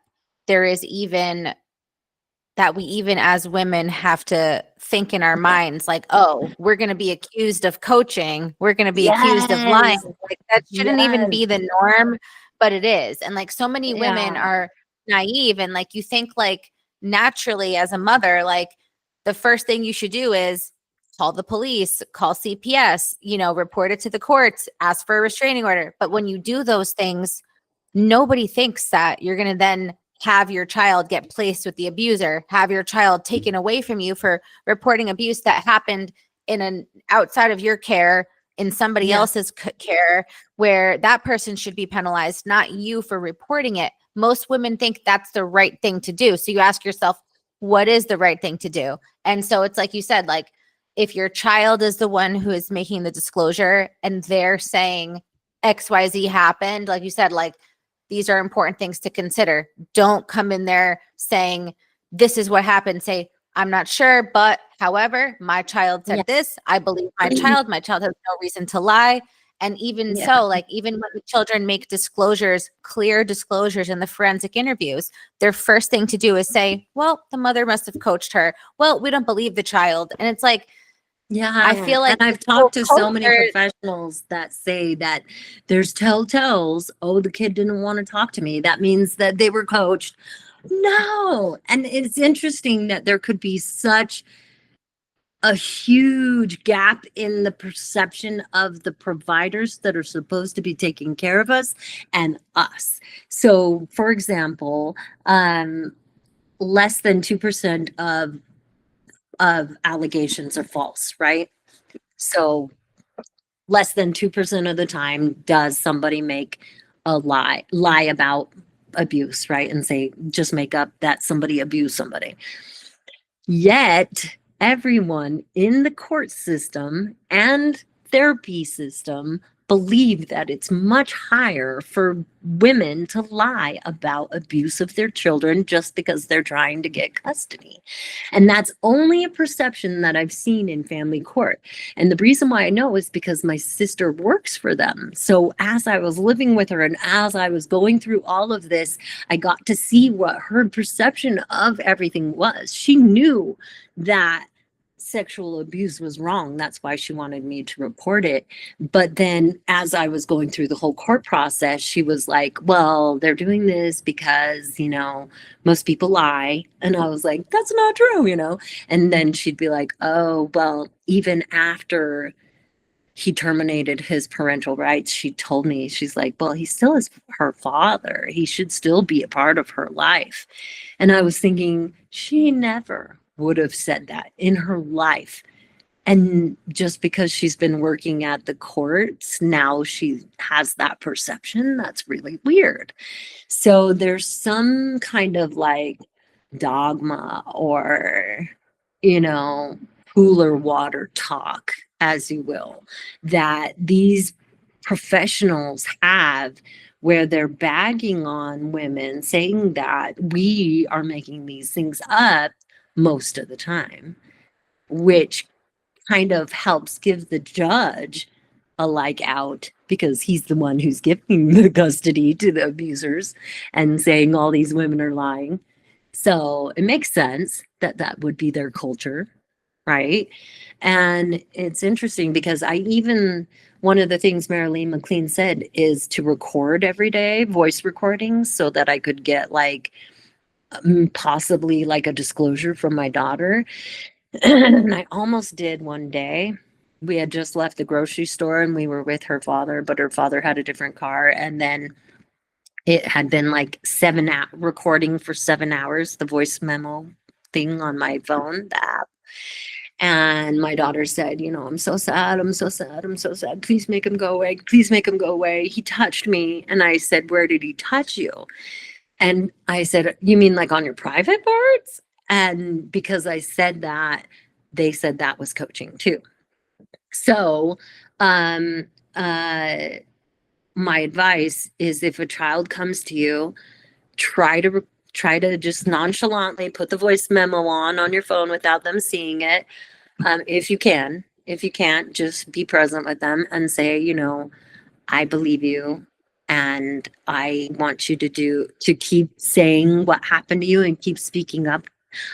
there is even that we even as women have to think in our minds like, oh, we're going to be accused of coaching, we're going to be accused of lying, Yes. like that shouldn't even Yes. be the norm, but it is. And like so many women Yeah. are naive, and like you think like naturally as a mother, like the first thing you should do is call the police, call CPS, report it to the courts, ask for a restraining order. But when you do those things, nobody thinks that you're going to then have your child get placed with the abuser, have your child taken away from you for reporting abuse that happened in an outside of your care, in somebody Yeah. else's care, where that person should be penalized, not you for reporting it. Most women think that's the right thing to do. So you ask yourself, what is the right thing to do? And so it's like you said, like if your child is the one who is making the disclosure and they're saying XYZ happened, like you said, like these are important things to consider. Don't come in there saying, this is what happened. Say, I'm not sure, but however, my child Yeah. said this. I believe my child. My child has no reason to lie. And even Yeah. so, like even when the children make disclosures, clear disclosures in the forensic interviews, their first thing to do is say, well, the mother must have coached her. Well, we don't believe the child. And it's like, I Yeah. feel And like I've this whole talked to so many culture. professionals that say that there's telltales. Oh, the kid didn't want to talk to me. That means that they were coached. No. And it's interesting that there could be such a huge gap in the perception of the providers that are supposed to be taking care of us and us. So, for example, less than 2% of allegations are false, right? So, less than 2% of the time does somebody make a lie about abuse, right? And say, just make up that somebody abused somebody. Yet, everyone in the court system and therapy system believe that it's much higher for women to lie about abuse of their children just because they're trying to get custody. And that's only a perception that I've seen in family court. And the reason why I know is because my sister works for them. So as I was living with her and as I was going through all of this, I got to see what her perception of everything was. She knew that sexual abuse was wrong. That's why she wanted me to report it. But then as I was going through the whole court process, she was like, well, they're doing this because, most people lie. And I was like, that's not true. And then she'd be like, oh, well, even after he terminated his parental rights, she told me, she's like, well, he still is her father. He should still be a part of her life. And I was thinking, she never would have said that in her life. And just because she's been working at the courts, now she has that perception. That's really weird. So there's some kind of like dogma or, you know, cooler water talk, as you will, that these professionals have where they're bagging on women, saying that we are making these things up most of the time, which kind of helps give the judge a like out, because he's the one who's giving the custody to the abusers and saying all these women are lying. So it makes sense that that would be their culture, right? And it's interesting because one of the things Marilee McLean said is to record every day, voice recordings, so that I could get like possibly like a disclosure from my daughter. And I almost did one day. We had just left the grocery store and we were with her father, but her father had a different car. And then it had been like recording for 7 hours, the voice memo thing on my phone, the app. And my daughter said, I'm so sad. I'm so sad. I'm so sad. Please make him go away. Please make him go away. He touched me. And I said, where did he touch you? And I said, you mean like on your private parts? And because I said that, they said that was coaching too. So, my advice is, if a child comes to you, try to just nonchalantly put the voice memo on your phone without them seeing it. If you can. If you can't, just be present with them and say, I believe you. And I want you to keep saying what happened to you and keep speaking up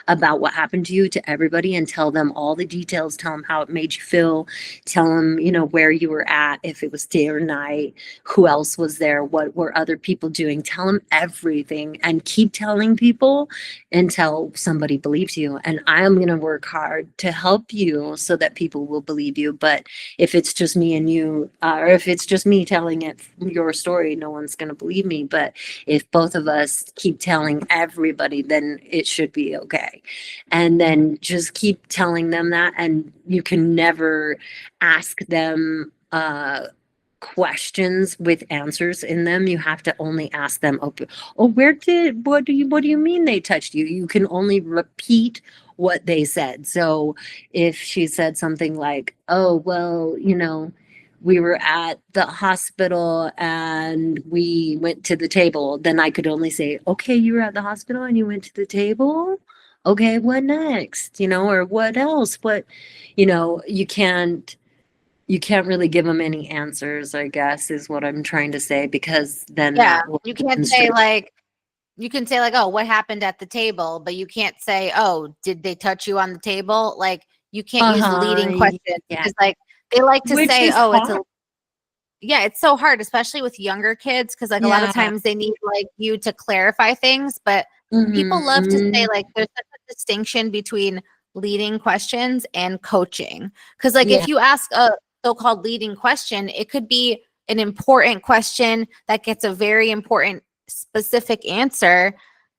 about what happened to you to everybody, and tell them all the details, tell them how it made you feel, tell them, where you were at, if it was day or night, who else was there, what were other people doing, tell them everything, and keep telling people until somebody believes you. And I'm going to work hard to help you so that people will believe you. But if it's just me and you, or if it's just me telling your story, no one's going to believe me. But if both of us keep telling everybody, then it should be okay. And then just keep telling them that. And you can never ask them questions with answers in them. You have to only ask them, oh, what do you mean they touched you? You can only repeat what they said. So if she said something like, oh, well, we were at the hospital and we went to the table, then I could only say, okay, you were at the hospital and you went to the table? Okay, what next? Or what else? You can't really give them any answers, I guess, is what I'm trying to say, because then that will you can't say you can say like, oh, what happened at the table, but you can't say, oh, did they touch you on the table? Like, you can't use leading questions, because like they like to say, oh, it's so hard, especially with younger kids, because like a lot of times they need like you to clarify things, but people love to say like there's such a distinction between leading questions and coaching. Because like if you ask a so-called leading question, it could be an important question that gets a very important specific answer,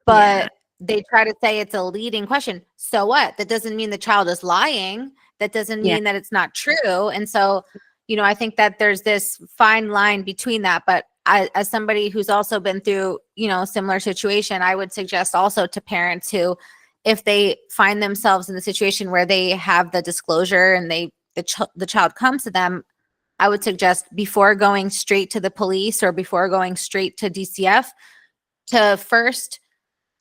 but they try to say it's a leading question. So what? That doesn't mean the child is lying. That doesn't mean that it's not true. And so, I think that there's this fine line between that. But as somebody who's also been through, a similar situation, I would suggest also to parents who, if they find themselves in the situation where they have the disclosure and the child comes to them, I would suggest, before going straight to the police or before going straight to DCF, to first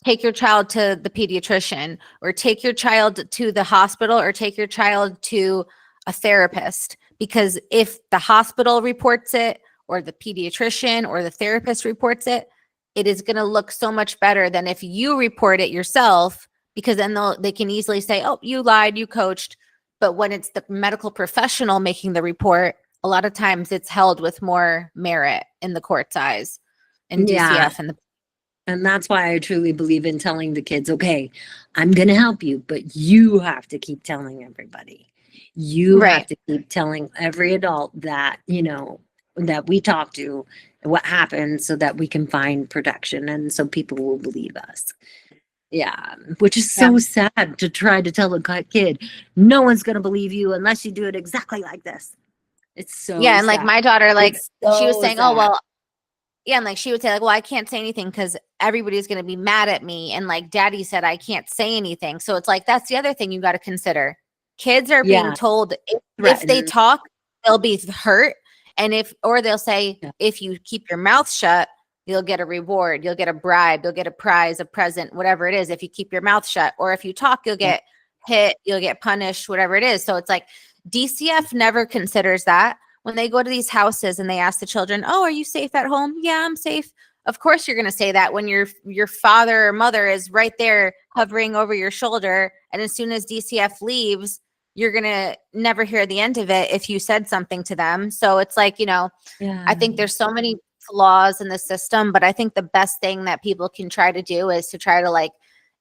take your child to the pediatrician, or take your child to the hospital, or take your child to a therapist. Because if the hospital reports it, or the pediatrician or the therapist reports it, it is going to look so much better than if you report it yourself, because then they can easily say, oh, you lied, you coached. But when it's the medical professional making the report, a lot of times it's held with more merit in the court's eyes, in DCF. And that's why I truly believe in telling the kids, okay, I'm going to help you, but you have to keep telling everybody. You have to keep telling every adult that, that we talk to, what happened, so that we can find protection and so people will believe us. Yeah, which is so sad to try to tell a kid, no one's going to believe you unless you do it exactly like this. It's so and sad. like my daughter, like she was saying, oh, well, and like she would say like, well, I can't say anything because everybody's going to be mad at me. And like daddy said, I can't say anything. So it's like, that's the other thing you got to consider. Kids are being told if they talk, they'll be hurt. And they'll say, if you keep your mouth shut, you'll get a reward, you'll get a bribe, you'll get a prize, a present, whatever it is. If you keep your mouth shut, or if you talk, you'll get hit, you'll get punished, whatever it is. So it's like, DCF never considers that. When they go to these houses and they ask the children, "Oh, are you safe at home?" "Yeah, I'm safe." Of course you're going to say that when your father or mother is right there hovering over your shoulder, and as soon as DCF leaves, you're going to never hear the end of it if you said something to them. So it's like, I think there's so many flaws in the system, but I think the best thing that people can try to do is to try to like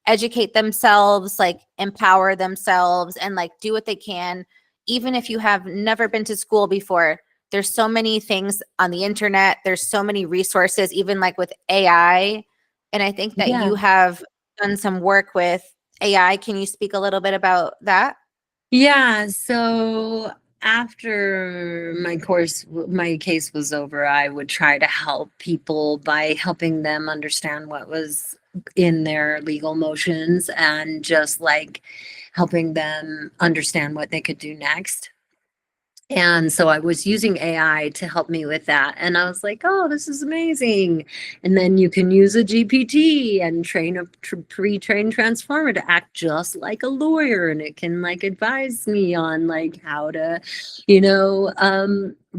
educate themselves, like empower themselves, and like do what they can. Even if you have never been to school before, there's so many things on the internet. There's so many resources, even like with AI. And I think that Yeah. you have done some work with AI. Can you speak a little bit about that? Yeah, so after my case was over, I would try to help people by helping them understand what was in their legal motions and just like helping them understand what they could do next. And so I was using AI to help me with that. And I was like, oh, this is amazing. And then you can use a GPT and train a pre-trained transformer to act just like a lawyer. And it can like advise me on like how to,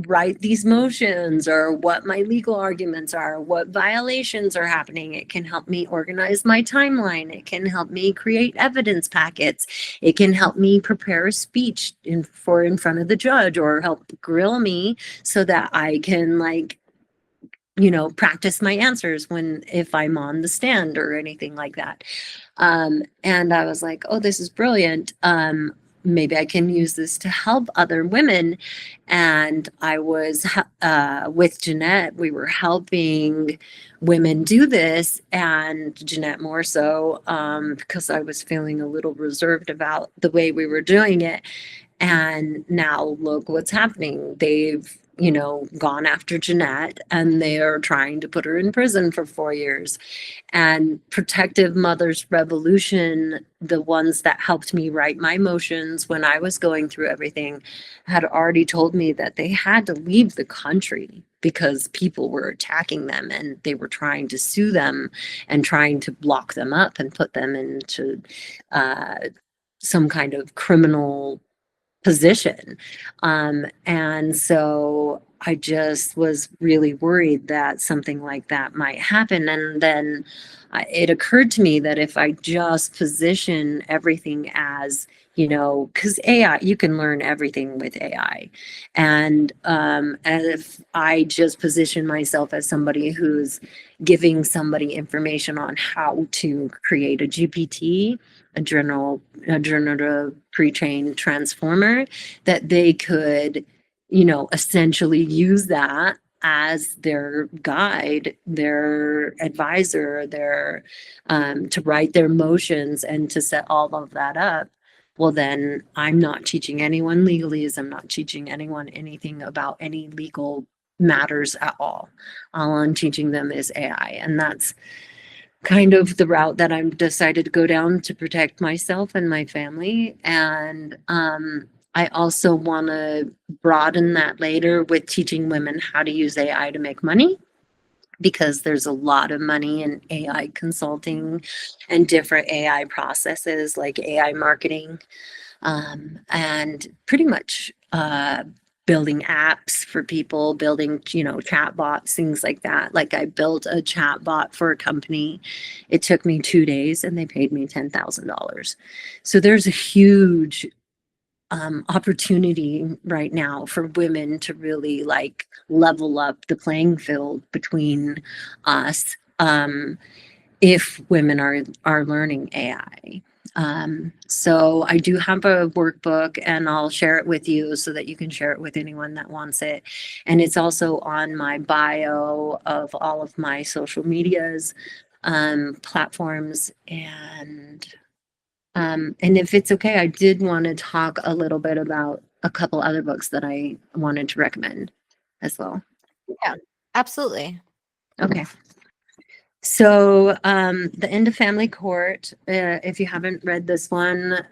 write these motions or what my legal arguments are, what violations are happening. It can help me organize my timeline. It can help me create evidence packets. It can help me prepare a speech in front of the judge, or help grill me so that I can practice my answers if I'm on the stand or anything like that. And I was like, oh, this is brilliant. Maybe I can use this to help other women. And I was with Jeanette, we were helping women do this, and Jeanette more so, because I was feeling a little reserved about the way we were doing it. And now look what's happening. They've gone after Jeanette, and they are trying to put her in prison for 4 years. And Protective Mothers Revolution, the ones that helped me write my motions when I was going through everything, had already told me that they had to leave the country because people were attacking them, and they were trying to sue them and trying to lock them up and put them into some kind of criminal position. And so I just was really worried that something like that might happen. And then it occurred to me that if I just position everything as, because AI, you can learn everything with AI. And if I just position myself as somebody who's giving somebody information on how to create a GPT, a generative pre-trained transformer, that they could, essentially use that as their guide, their advisor, their to write their motions and to set all of that up. Well, then I'm not teaching anyone legalese. I'm not teaching anyone anything about any legal matters at all. All I'm teaching them is AI. And that's kind of the route that I'm decided to go down to protect myself and my family. And I also want to broaden that later with teaching women how to use AI to make money, because there's a lot of money in AI consulting and different AI processes like AI marketing, and pretty much building apps for people, building, chat bots, things like that. Like I built a chat bot for a company. It took me 2 days and they paid me $10,000. So there's a huge opportunity right now for women to really like level up the playing field between us, if women are learning AI. So I do have a workbook, and I'll share it with you so that you can share it with anyone that wants it. And it's also on my bio of all of my social medias, platforms. And if it's okay, I did want to talk a little bit about a couple other books that I wanted to recommend as well. Yeah, absolutely. Okay. So, The End of Family Court, if you haven't read this one,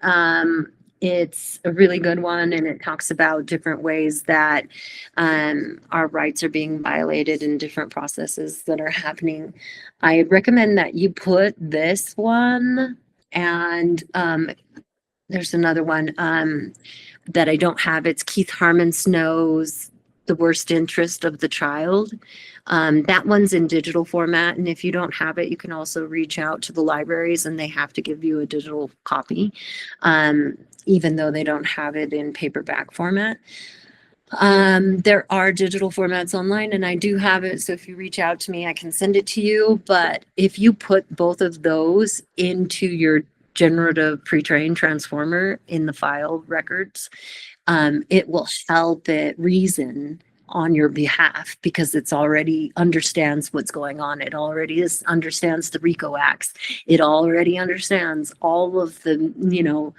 it's a really good one, and it talks about different ways that our rights are being violated in different processes that are happening. I recommend that you put this one and there's another one that I don't have. It's Keith Harmon Snow's The Worst Interest of the Child. That one's in digital format, and if you don't have it, you can also reach out to the libraries and they have to give you a digital copy, even though they don't have it in paperback format. There are digital formats online, and I do have it, so if you reach out to me, I can send it to you. But if you put both of those into your generative pre-trained transformer in the file records, it will help it reason on your behalf because it's already understands what's going on. It already understands the RICO acts. It already understands all of the,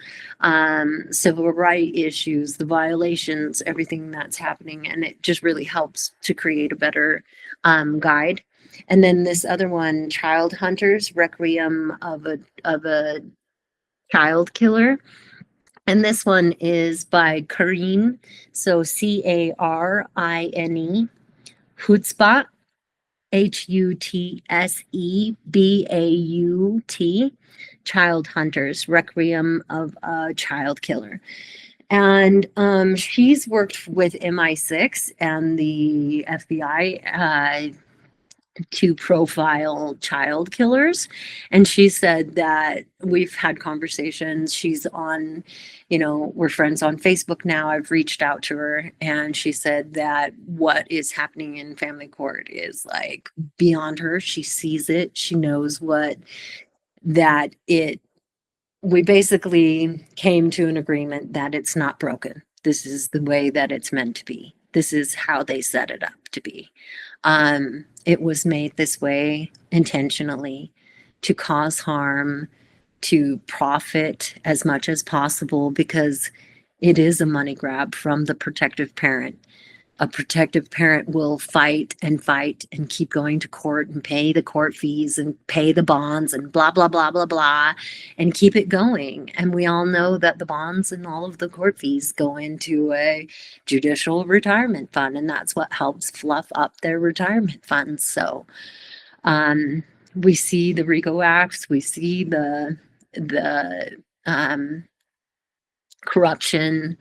civil rights issues, the violations, everything that's happening. And it just really helps to create a better guide. And then this other one, Child Hunters, Requiem of a Child Killer. And this one is by Karine, so Carine, Hutzbat, Hutsebaut, Child Hunters, Requiem of a Child Killer. And she's worked with MI6 and the FBI to profile child killers. And she said that we've had conversations. She's on, we're friends on Facebook now. I've reached out to her and she said that what is happening in family court is like beyond her. She sees it. She knows we basically came to an agreement that it's not broken. This is the way that it's meant to be. This is how they set it up to be. It was made this way intentionally to cause harm, to profit as much as possible because it is a money grab from the protective parent. A protective parent will fight and keep going to court and pay the court fees and pay the bonds and blah, blah, blah, blah, blah, and keep it going. And we all know that the bonds and all of the court fees go into a judicial retirement fund, and that's what helps fluff up their retirement funds. So we see the RICO acts, we see the corruption,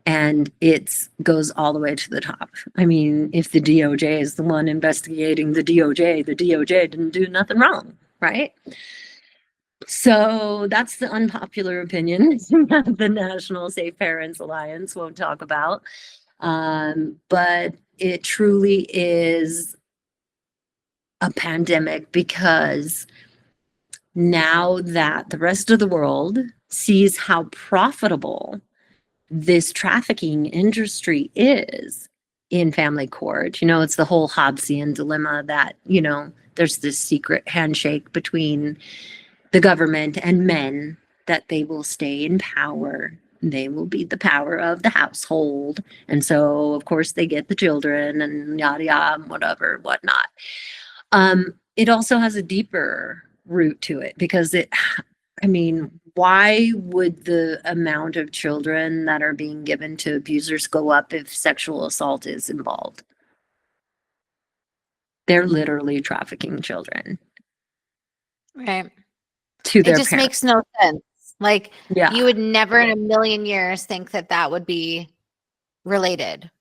and it goes all the way to the top. I mean, if the DOJ is the one investigating the DOJ didn't do nothing wrong, right? So that's the unpopular opinion that the National Safe Parents Alliance won't talk about. But it truly is a pandemic because now that the rest of the world sees how profitable this trafficking industry is in family court, it's the whole Hobbesian dilemma that, there's this secret handshake between the government and men that they will stay in power. They will be the power of the household. And so, of course, they get the children and yada, yada, whatever, whatnot. It also has a deeper root to it because why would the amount of children that are being given to abusers go up if sexual assault is involved? They're literally trafficking children. Right. To their It just parents. makes no sense. Like, Yeah. you would never in a million years think that would be related.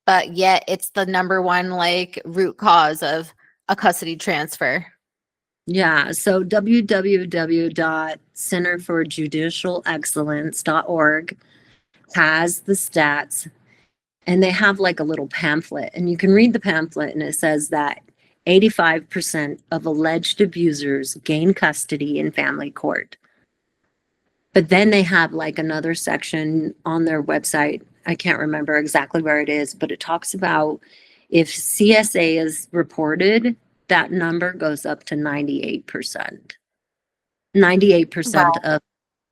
But yet it's the number one, root cause of a custody transfer. Yeah, so www.centerforjudicialexcellence.org has the stats, and they have like a little pamphlet, and you can read the pamphlet, and it says that 85% of alleged abusers gain custody in family court. But then they have like another section on their website. I can't remember exactly where it is, but it talks about if CSA is reported, that number goes up to 98%. 98%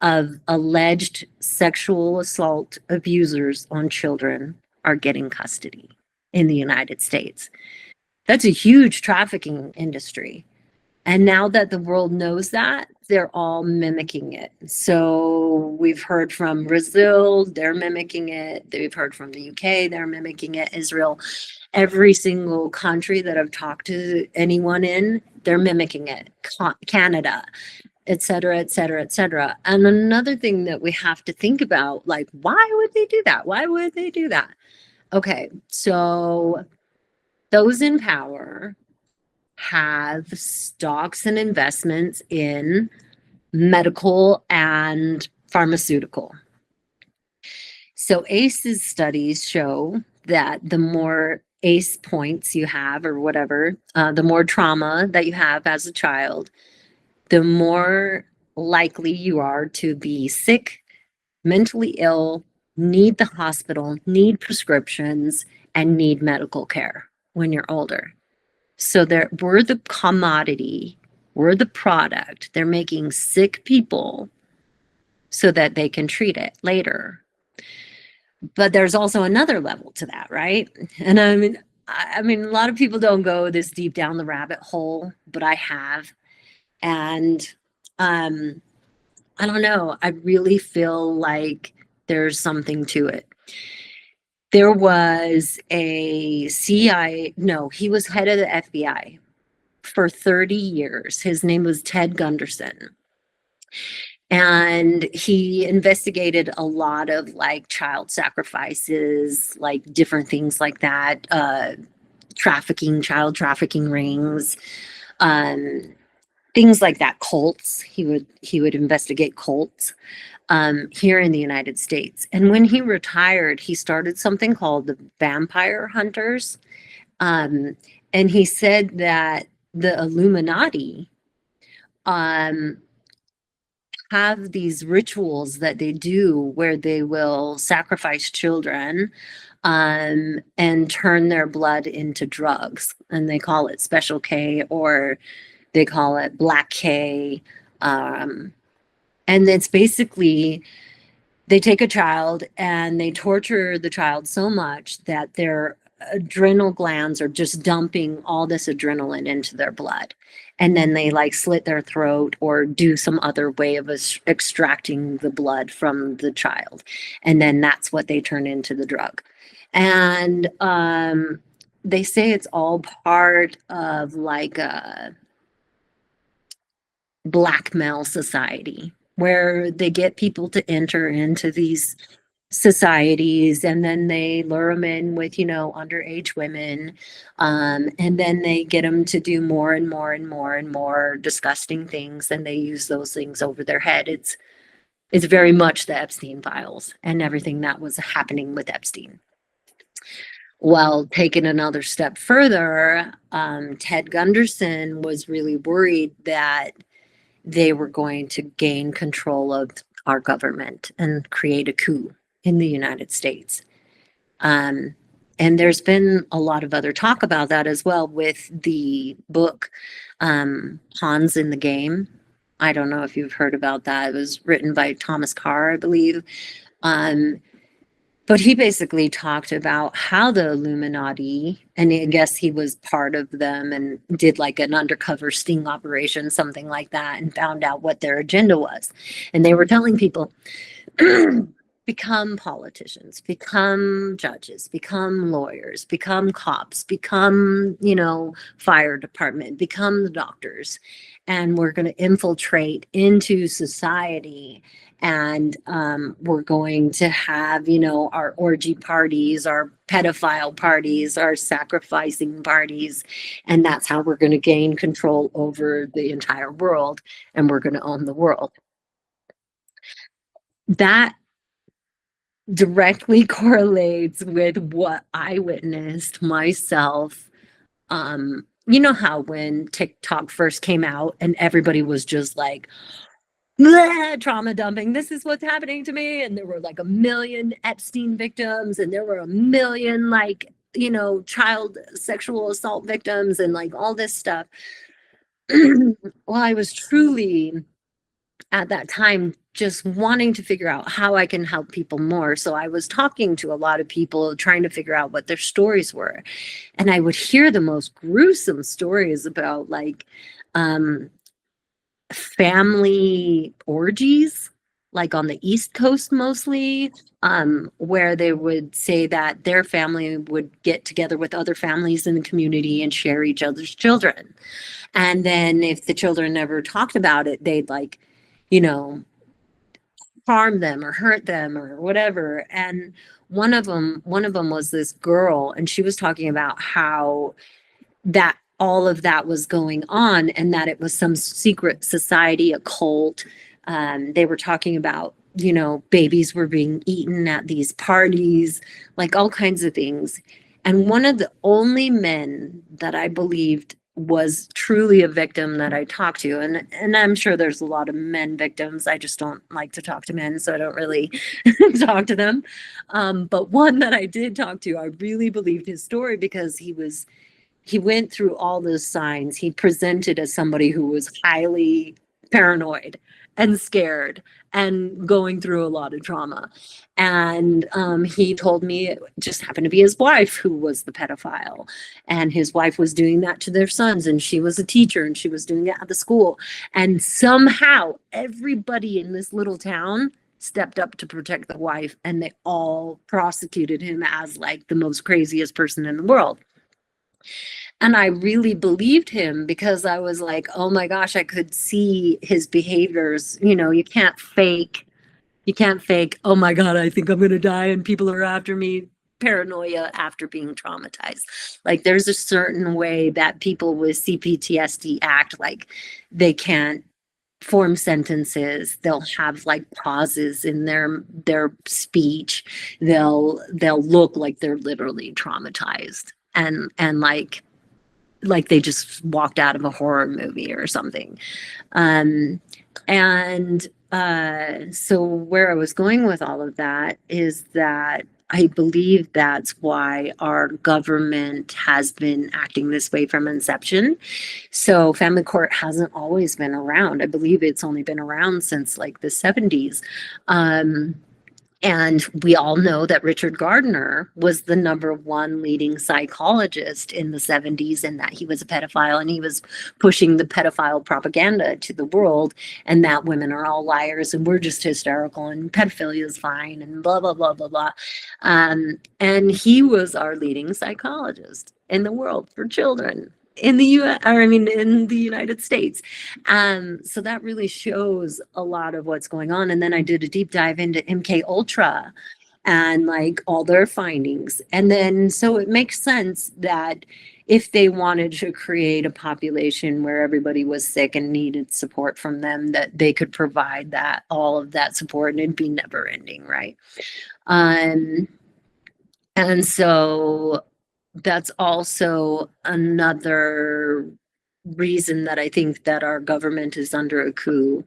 of alleged sexual assault abusers on children are getting custody in the United States. That's a huge trafficking industry. And now that the world knows that, they're all mimicking it. So we've heard from Brazil, they're mimicking it. They've heard from the UK, they're mimicking it. Israel, every single country that I've talked to anyone in, they're mimicking it. Canada, et cetera, et cetera, et cetera. And another thing that we have to think about, like, why would they do that? Why would they do that? Okay, so those in power have stocks and investments in medical and pharmaceutical. So ACE's studies show that the more ACE points you have, or whatever, the more trauma that you have as a child, the more likely you are to be sick, mentally ill, need the hospital, need prescriptions, and need medical care when you're older. So we're the commodity, we're the product. They're making sick people so that they can treat it later. But there's also another level to that, right? And I mean, a lot of people don't go this deep down the rabbit hole, but I have. And I don't know, I really feel like there's something to it. There was a CIA, no, he was head of the FBI for 30 years. His name was Ted Gunderson. And he investigated a lot of like child sacrifices, like different things like that, trafficking, child trafficking rings, things like that, cults. He would investigate cults here in the United States. And when he retired, he started something called the Vampire Hunters. And he said that the Illuminati have these rituals that they do where they will sacrifice children and turn their blood into drugs. And they call it Special K, or they call it Black K. And it's basically, they take a child and they torture the child so much that their adrenal glands are just dumping all this adrenaline into their blood. And then they like slit their throat or do some other way of extracting the blood from the child. And then that's what they turn into the drug. And they say it's all part of like a blackmail society where they get people to enter into these societies, and then they lure them in with, you know, underage women, and then they get them to do more and more and more and more disgusting things, and they use those things over their head. It's very much the Epstein files and everything that was happening with Epstein. Well, taking another step further, Ted Gunderson was really worried that they were going to gain control of our government and create a coup in the United States. And there's been a lot of other talk about that as well with the book, Pawns in the Game. I don't know if you've heard about that. It was written by Thomas Carr, I believe. But he basically talked about how the Illuminati, and I guess he was part of them and did like an undercover sting operation, something like that, and found out what their agenda was. And they were telling people, become politicians, become judges, become lawyers, become cops, become, you know, fire department, become the doctors. And we're going to infiltrate into society. And we're going to have, you know, our orgy parties, our pedophile parties, our sacrificing parties. And that's how we're going to gain control over the entire world. And we're going to own the world. That directly correlates with what I witnessed myself. You know how when TikTok first came out and everybody was just like, trauma dumping, this is what's happening to me, and there were like 1 million Epstein victims, and there were 1 million like, you know, child sexual assault victims, and like all this stuff. Well, I was truly at that time just wanting to figure out how I can help people more. So I was talking to a lot of people trying to figure out what their stories were, and I would hear the most gruesome stories about like family orgies like on the East Coast mostly, where they would say that their family would get together with other families in the community and share each other's children. And then if the children never talked about it, they'd like, you know, harm them or hurt them or whatever. And one of them was this girl, and she was talking about how that all of that was going on and that it was some secret society, a cult. They were talking about, babies were being eaten at these parties, like all kinds of things. And one of the only men that I believed was truly a victim that I talked to, and I'm sure there's a lot of men victims. I just don't like to talk to men, so I don't really talk to them. But one that I did talk to, I really believed his story because he went through all those signs. He presented as somebody who was highly paranoid and scared and going through a lot of trauma. And he told me it just happened to be his wife who was the pedophile. And his wife was doing that to their sons. And she was a teacher and she was doing it at the school. And somehow everybody in this little town stepped up to protect the wife. And they all prosecuted him as like the most craziest person in the world. And I really believed him because I was like, oh my gosh, I could see his behaviors. You can't fake, oh my God, I think I'm going to die and people are after me. Paranoia after being traumatized. Like there's a certain way that people with CPTSD act, like they can't form sentences. They'll have like pauses in their speech. They'll look like they're literally traumatized and like they just walked out of a horror movie or something. So where I was going with all of that is that I believe that's why our government has been acting this way from inception. So family court hasn't always been around. I believe it's only been around since like the 70s. And we all know that Richard Gardner was the #1 leading psychologist in the 70s, and that he was a pedophile and he was pushing the pedophile propaganda to the world, and that women are all liars and we're just hysterical and pedophilia is fine and blah, blah, blah, blah, blah. And he was our leading psychologist in the world for children in the in the United States. So that really shows a lot of what's going on. And then I did a deep dive into MK Ultra and like all their findings. And then so it makes sense that if they wanted to create a population where everybody was sick and needed support from them, that they could provide all of that support and it'd be never ending, right? And so that's also another reason that I think that our government is under a coup,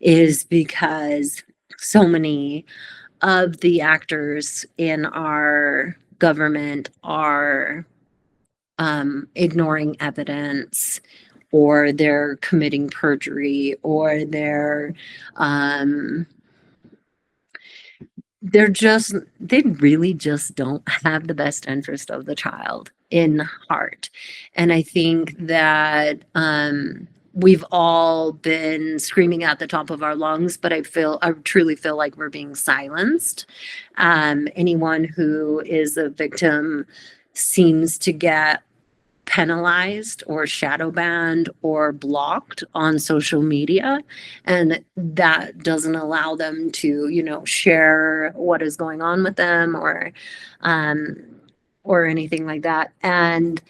is because so many of the actors in our government are ignoring evidence, or they're committing perjury, or they really just don't have the best interest of the child in heart. And I think that we've all been screaming at the top of our lungs, but I truly feel like we're being silenced. Anyone who is a victim seems to get penalized or shadow banned or blocked on social media, and that doesn't allow them to share what is going on with them or anything like that. And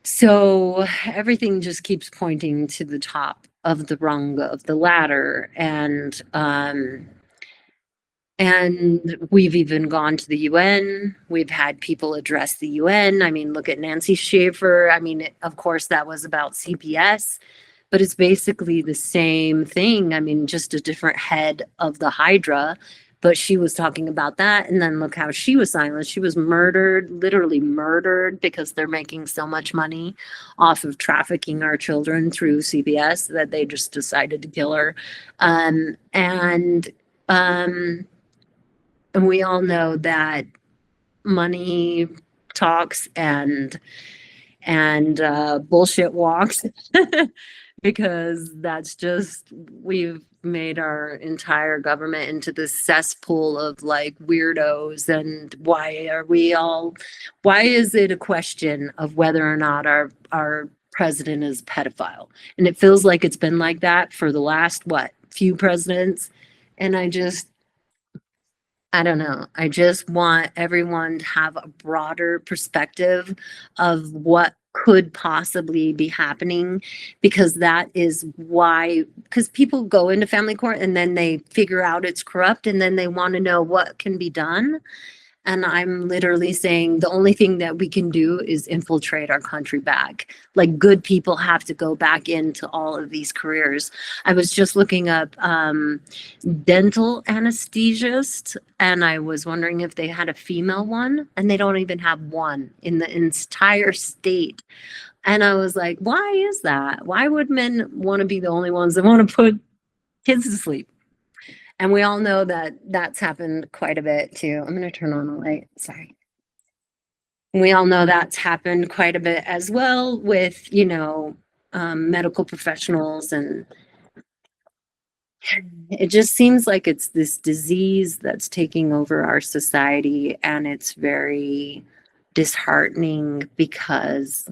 so everything just keeps pointing to the top of the rung of the ladder. And we've even gone to the UN. We've had people address the UN. I mean, look at Nancy Schaefer. I mean, of course, that was about CPS, but it's basically the same thing. I mean, just a different head of the Hydra, but she was talking about that. And then look how she was silenced. She was murdered, literally murdered, because they're making so much money off of trafficking our children through CPS that they just decided to kill her. And we all know that money talks and bullshit walks, because that's just, we've made our entire government into this cesspool of like weirdos. And why is it a question of whether or not our president is pedophile? And it feels like it's been like that for the last, few presidents. And I don't know. I just want everyone to have a broader perspective of what could possibly be happening, because that is why, because people go into family court and then they figure out it's corrupt and then they want to know what can be done. And I'm literally saying the only thing that we can do is infiltrate our country back. Like, good people have to go back into all of these careers. I was just looking up dental anesthesiast, and I was wondering if they had a female one, and they don't even have one in the entire state. And I was like, why is that? Why would men want to be the only ones that want to put kids to sleep? And we all know that that's happened quite a bit too. I'm going to turn on the light. Sorry. We all know that's happened quite a bit as well with, medical professionals. And it just seems like it's this disease that's taking over our society. And it's very disheartening because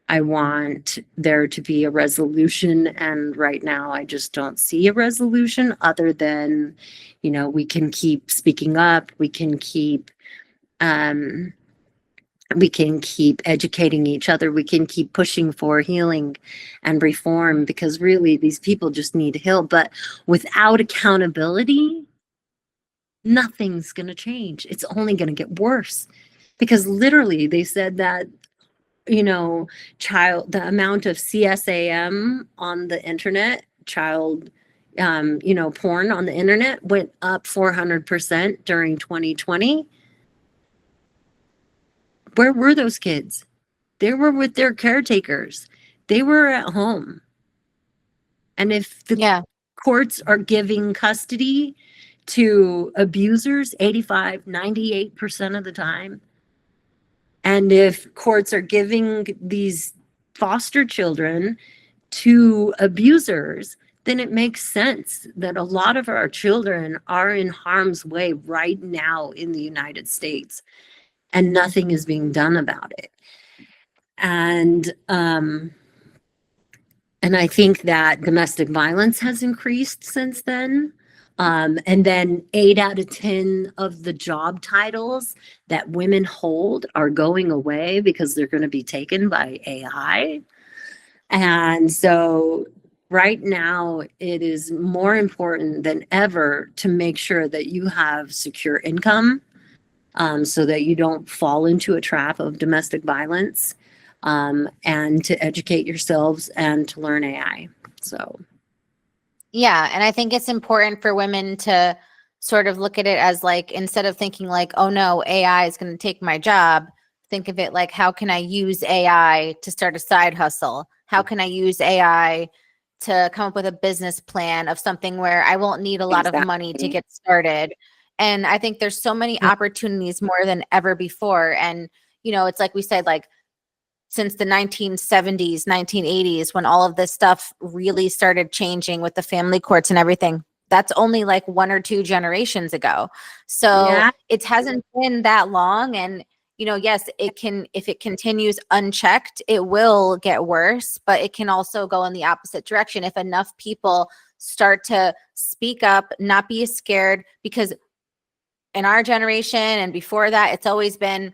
I want there to be a resolution. And right now, I just don't see a resolution other than, we can keep speaking up. We can keep educating each other. We can keep pushing for healing and reform, because really these people just need to heal. But without accountability, nothing's going to change. It's only going to get worse, because literally they said that the amount of CSAM on the internet, child, porn on the internet went up 400% during 2020. Where were those kids? They were with their caretakers. They were at home. And if the courts are giving custody to abusers 85, 98% of the time, and if courts are giving these foster children to abusers, then it makes sense that a lot of our children are in harm's way right now in the United States, and nothing is being done about it. And I think that domestic violence has increased since then. And then 8 out of 10 of the job titles that women hold are going away because they're going to be taken by AI. And so right now, it is more important than ever to make sure that you have secure income, so that you don't fall into a trap of domestic violence, and to educate yourselves and to learn AI. So. Yeah. And I think it's important for women to sort of look at it as like, instead of thinking like, oh no, AI is going to take my job, think of it like, how can I use AI to start a side hustle? How can I use AI to come up with a business plan of something where I won't need a lot of money to get started? And I think there's so many opportunities more than ever before. And, it's like we said, like, since the 1970s, 1980s, when all of this stuff really started changing with the family courts and everything, that's only like 1 or 2 generations ago. So it hasn't been that long. And, yes, it can, if it continues unchecked, it will get worse, but it can also go in the opposite direction if enough people start to speak up, not be scared, because in our generation and before that, it's always been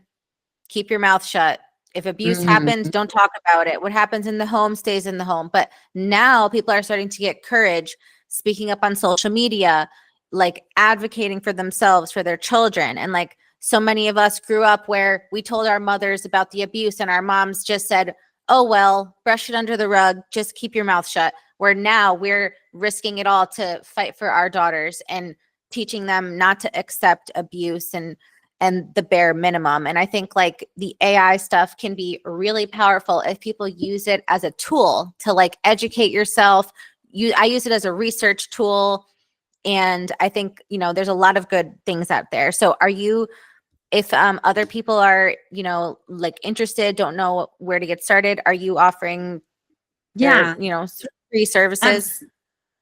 keep your mouth shut. If abuse happens, don't talk about it. What happens in the home stays in the home. But now people are starting to get courage, speaking up on social media, like advocating for themselves, for their children. And like so many of us grew up where we told our mothers about the abuse and our moms just said, oh, well, brush it under the rug, just keep your mouth shut. Where now we're risking it all to fight for our daughters and teaching them not to accept abuse and the bare minimum. And I think like the AI stuff can be really powerful if people use it as a tool to like educate yourself. I use it as a research tool. And I think, there's a lot of good things out there. So are you, if other people are, like interested, don't know where to get started, are you offering free services?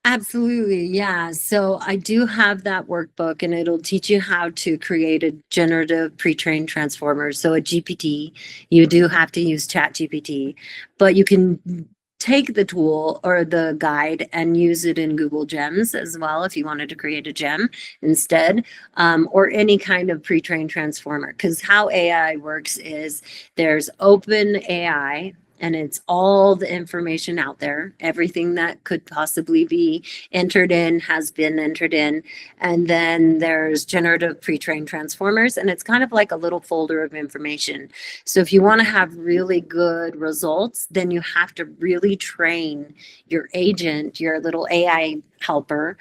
Absolutely. Yeah. So I do have that workbook and it'll teach you how to create a generative pre-trained transformer. So a GPT, you do have to use Chat GPT, but you can take the tool or the guide and use it in Google Gems as well if you wanted to create a gem instead, or any kind of pre-trained transformer. Because how AI works is there's open AI, and it's all the information out there. Everything that could possibly be entered in has been entered in. And then there's generative pre-trained transformers, and it's kind of like a little folder of information. So if you want to have really good results, then you have to really train your agent, your little AI helper,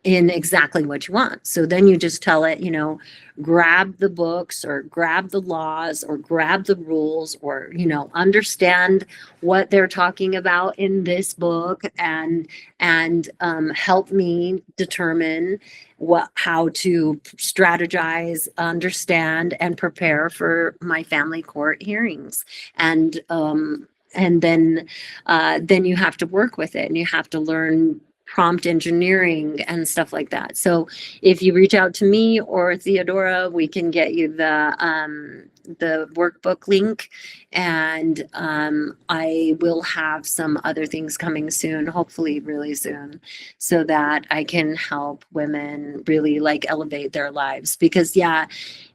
in exactly what you want. So then you just tell it, grab the books or grab the laws or grab the rules, or, understand what they're talking about in this book, and help me determine how to strategize, understand, and prepare for my family court hearings. And then you have to work with it, and you have to learn prompt engineering and stuff like that. So if you reach out to me or Theodora, we can get you the workbook link, and I will have some other things coming soon, hopefully really soon, so that I can help women really like elevate their lives. Because yeah,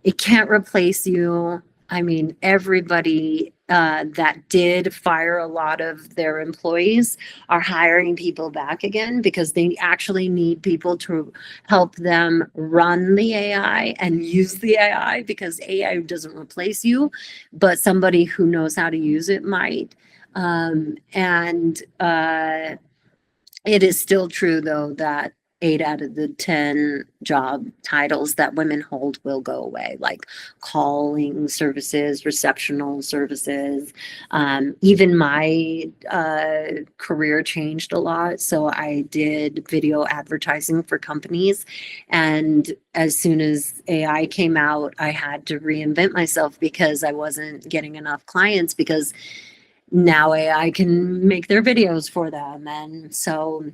it can't replace you. I mean, everybody that did fire a lot of their employees are hiring people back again, because they actually need people to help them run the AI and use the AI, because AI doesn't replace you, but somebody who knows how to use it might. And it is still true, though, that 8 out of the 10 job titles that women hold will go away, like calling services, receptional services. Even my career changed a lot. So I did video advertising for companies. And as soon as AI came out, I had to reinvent myself because I wasn't getting enough clients, because now AI can make their videos for them. And so,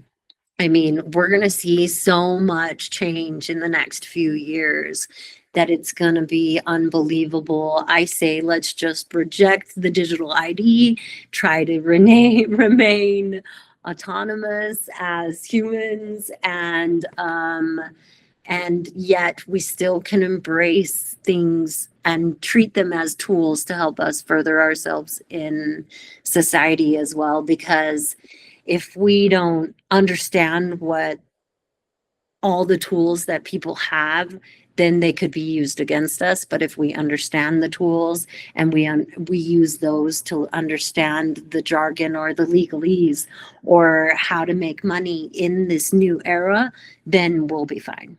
I mean, we're going to see so much change in the next few years that it's going to be unbelievable. I say, let's just reject the digital ID, try to remain autonomous as humans, and yet we still can embrace things and treat them as tools to help us further ourselves in society as well. Because if we don't understand what all the tools that people have, then they could be used against us. But if we understand the tools, and we use those to understand the jargon or the legalese or how to make money in this new era, then we'll be fine.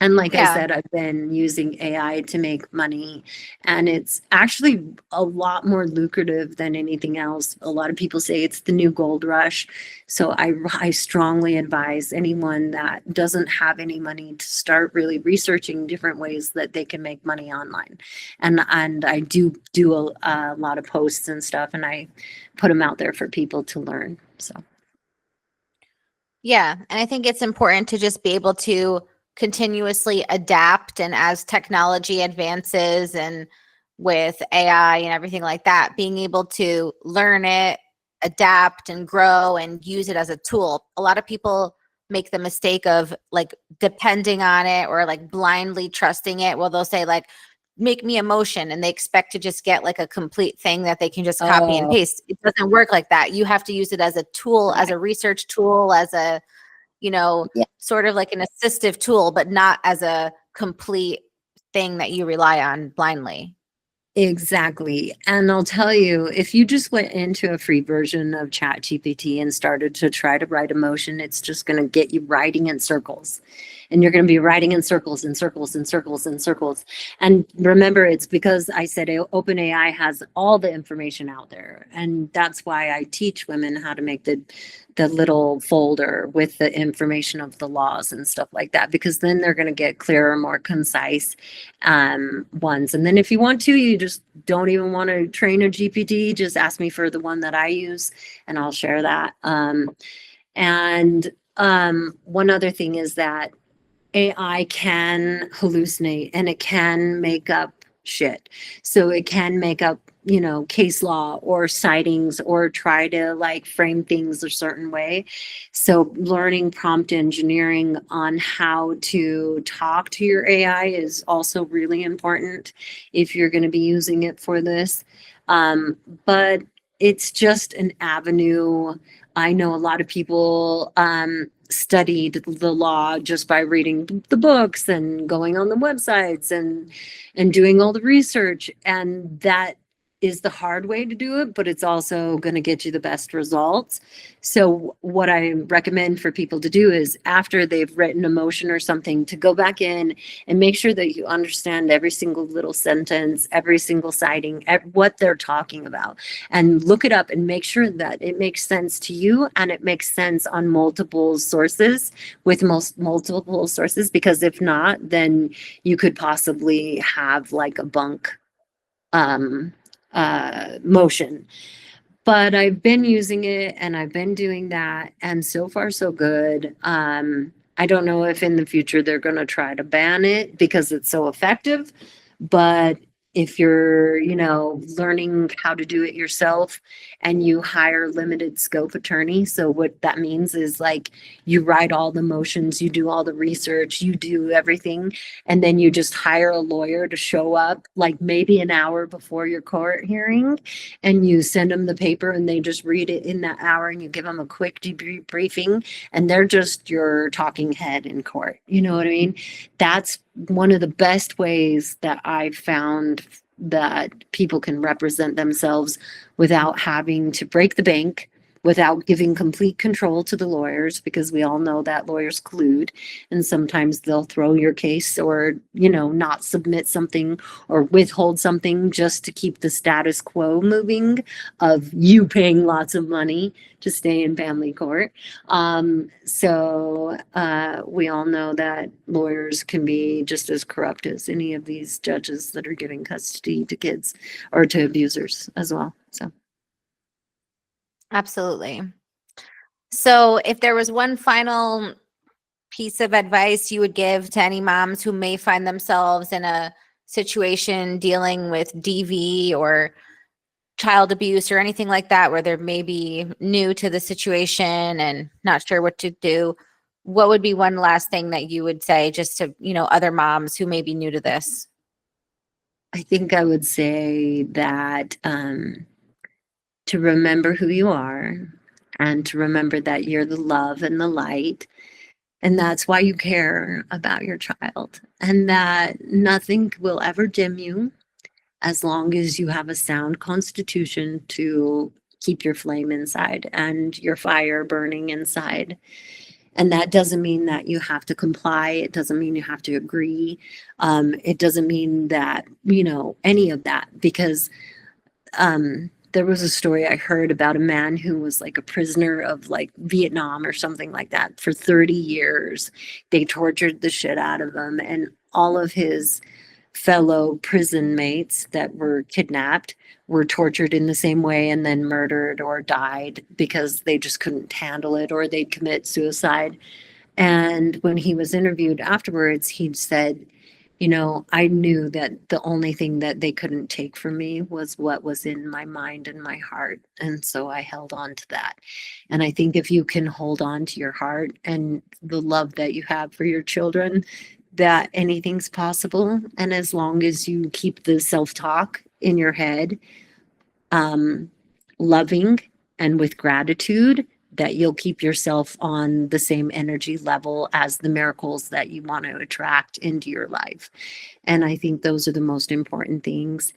And like I Yeah. said, I've been using AI to make money, and it's actually a lot more lucrative than anything else. A lot of people say it's the new gold rush. So I strongly advise anyone that doesn't have any money to start really researching different ways that they can make money online. And I do a lot of posts and stuff, and I put them out there for people to learn. So. Yeah. And I think it's important to just be able to continuously adapt. And as technology advances and with AI and everything like that, being able to learn it, adapt and grow and use it as a tool. A lot of people make the mistake of like depending on it or like blindly trusting it. Well, they'll say like, make me a motion, and they expect to just get like a complete thing that they can just copy and Oh, paste. It doesn't work like that. You have to use it as a tool, as a research tool, as a, yeah. sort of like an assistive tool, but not as a complete thing that you rely on blindly. Exactly. And I'll tell you, if you just went into a free version of ChatGPT and started to try to write a motion, it's just going to get you writing in circles. And you're going to be writing in circles and circles and circles and circles. And remember, it's because I said OpenAI has all the information out there. And that's why I teach women how to make the little folder with the information of the laws and stuff like that, because then they're going to get clearer, more concise ones. And then if you want to, you just don't even want to train a GPT, just ask me for the one that I use, and I'll share that. And one other thing is that AI can hallucinate and it can make up shit. So it can make up, case law or sightings or try to like frame things a certain way. So learning prompt engineering on how to talk to your AI is also really important if you're going to be using it for this. But it's just an avenue. I know a lot of people studied the law just by reading the books and going on the websites and doing all the research, and that is the hard way to do it, but it's also going to get you the best results. So what I recommend for people to do is after they've written a motion or something, to go back in and make sure that you understand every single little sentence, every single citing, what they're talking about, and look it up and make sure that it makes sense to you and it makes sense on multiple sources with multiple sources, because if not, then you could possibly have like a bunk um motion. But I've been using it and I've been doing that, and so far so good. I don't know if in the future they're going to try to ban it because it's so effective, but if you're, learning how to do it yourself and you hire limited scope attorney. So what that means is like you write all the motions, you do all the research, you do everything, and then you just hire a lawyer to show up like maybe an hour before your court hearing, and you send them the paper and they just read it in that hour, and you give them a quick debriefing, and they're just your talking head in court. You know what I mean? That's one of the best ways that I've found that people can represent themselves without having to break the bank, without giving complete control to the lawyers, because we all know that lawyers collude and sometimes they'll throw your case or, not submit something or withhold something just to keep the status quo moving of you paying lots of money to stay in family court. We all know that lawyers can be just as corrupt as any of these judges that are giving custody to kids or to abusers as well. So. Absolutely. So if there was one final piece of advice you would give to any moms who may find themselves in a situation dealing with DV or child abuse or anything like that, where they're maybe new to the situation and not sure what to do, what would be one last thing that you would say just to, other moms who may be new to this? I think I would say that to remember who you are and to remember that you're the love and the light. And that's why you care about your child, and that nothing will ever dim you as long as you have a sound constitution to keep your flame inside and your fire burning inside. And that doesn't mean that you have to comply. It doesn't mean you have to agree. It doesn't mean that, any of that, because there was a story I heard about a man who was like a prisoner of like Vietnam or something like that for 30 years. They tortured the shit out of him, and all of his fellow prison mates that were kidnapped were tortured in the same way and then murdered or died because they just couldn't handle it, or they'd commit suicide. And when he was interviewed afterwards, he said, I knew that the only thing that they couldn't take from me was what was in my mind and my heart. And so I held on to that. And I think if you can hold on to your heart and the love that you have for your children, that anything's possible. And as long as you keep the self-talk in your head, loving and with gratitude, that you'll keep yourself on the same energy level as the miracles that you want to attract into your life. And I think those are the most important things.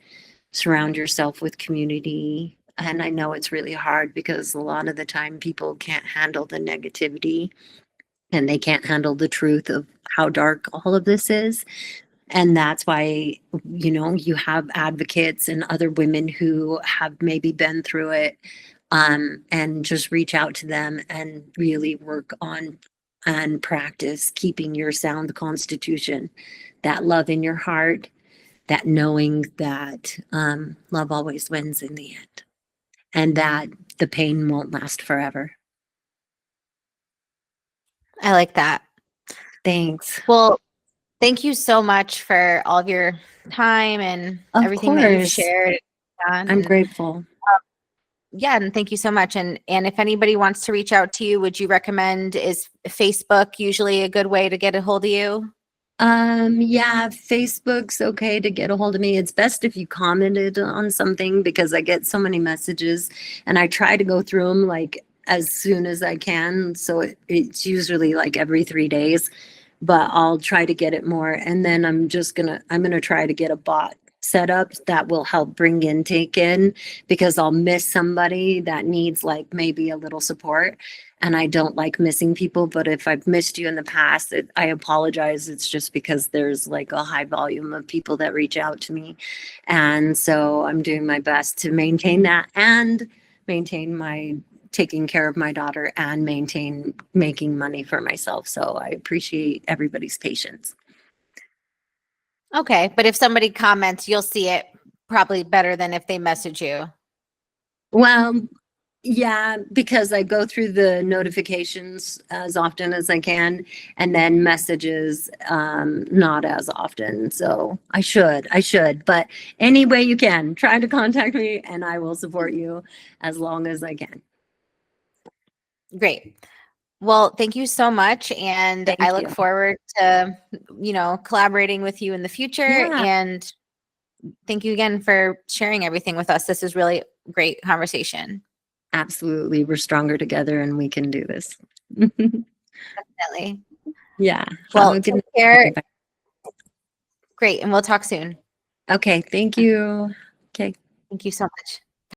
Surround yourself with community. And I know it's really hard because a lot of the time people can't handle the negativity and they can't handle the truth of how dark all of this is. And that's why, you have advocates and other women who have maybe been through it, and just reach out to them and really work on and practice keeping your sound constitution, that love in your heart, that knowing that love always wins in the end, and that the pain won't last forever. I like that. Thanks. Well, thank you so much for all of your time and Of everything that you've course. shared. Done. I'm And grateful. yeah, and thank you so much. And if anybody wants to reach out to you, would you recommend, is Facebook usually a good way to get a hold of you? Yeah, Facebook's okay to get a hold of me. It's best if you commented on something because I get so many messages and I try to go through them like as soon as I can. So it's usually like every 3 days, but I'll try to get it more. And then I'm gonna try to get a bot set up that will help bring intake in because I'll miss somebody that needs like maybe a little support. And I don't like missing people, but if I've missed you in the past, I apologize. It's just because there's like a high volume of people that reach out to me. And so I'm doing my best to maintain that and maintain my taking care of my daughter and maintain making money for myself. So I appreciate everybody's patience. Okay, but if somebody comments, you'll see it probably better than if they message you. Well, yeah, because I go through the notifications as often as I can and then messages not as often. So I should, but any way you can, try to contact me and I will support you as long as I can. Great. Well, thank you so much. And I Thank look you. forward to, collaborating with you in the future. Yeah, And thank you again for sharing everything with us. This is really great conversation. absolutely. We're stronger together and we can do this. Definitely. Yeah. Have Well, a good take night, care. everybody. Great. And we'll talk soon. Okay, thank you. Okay. Thank you so much.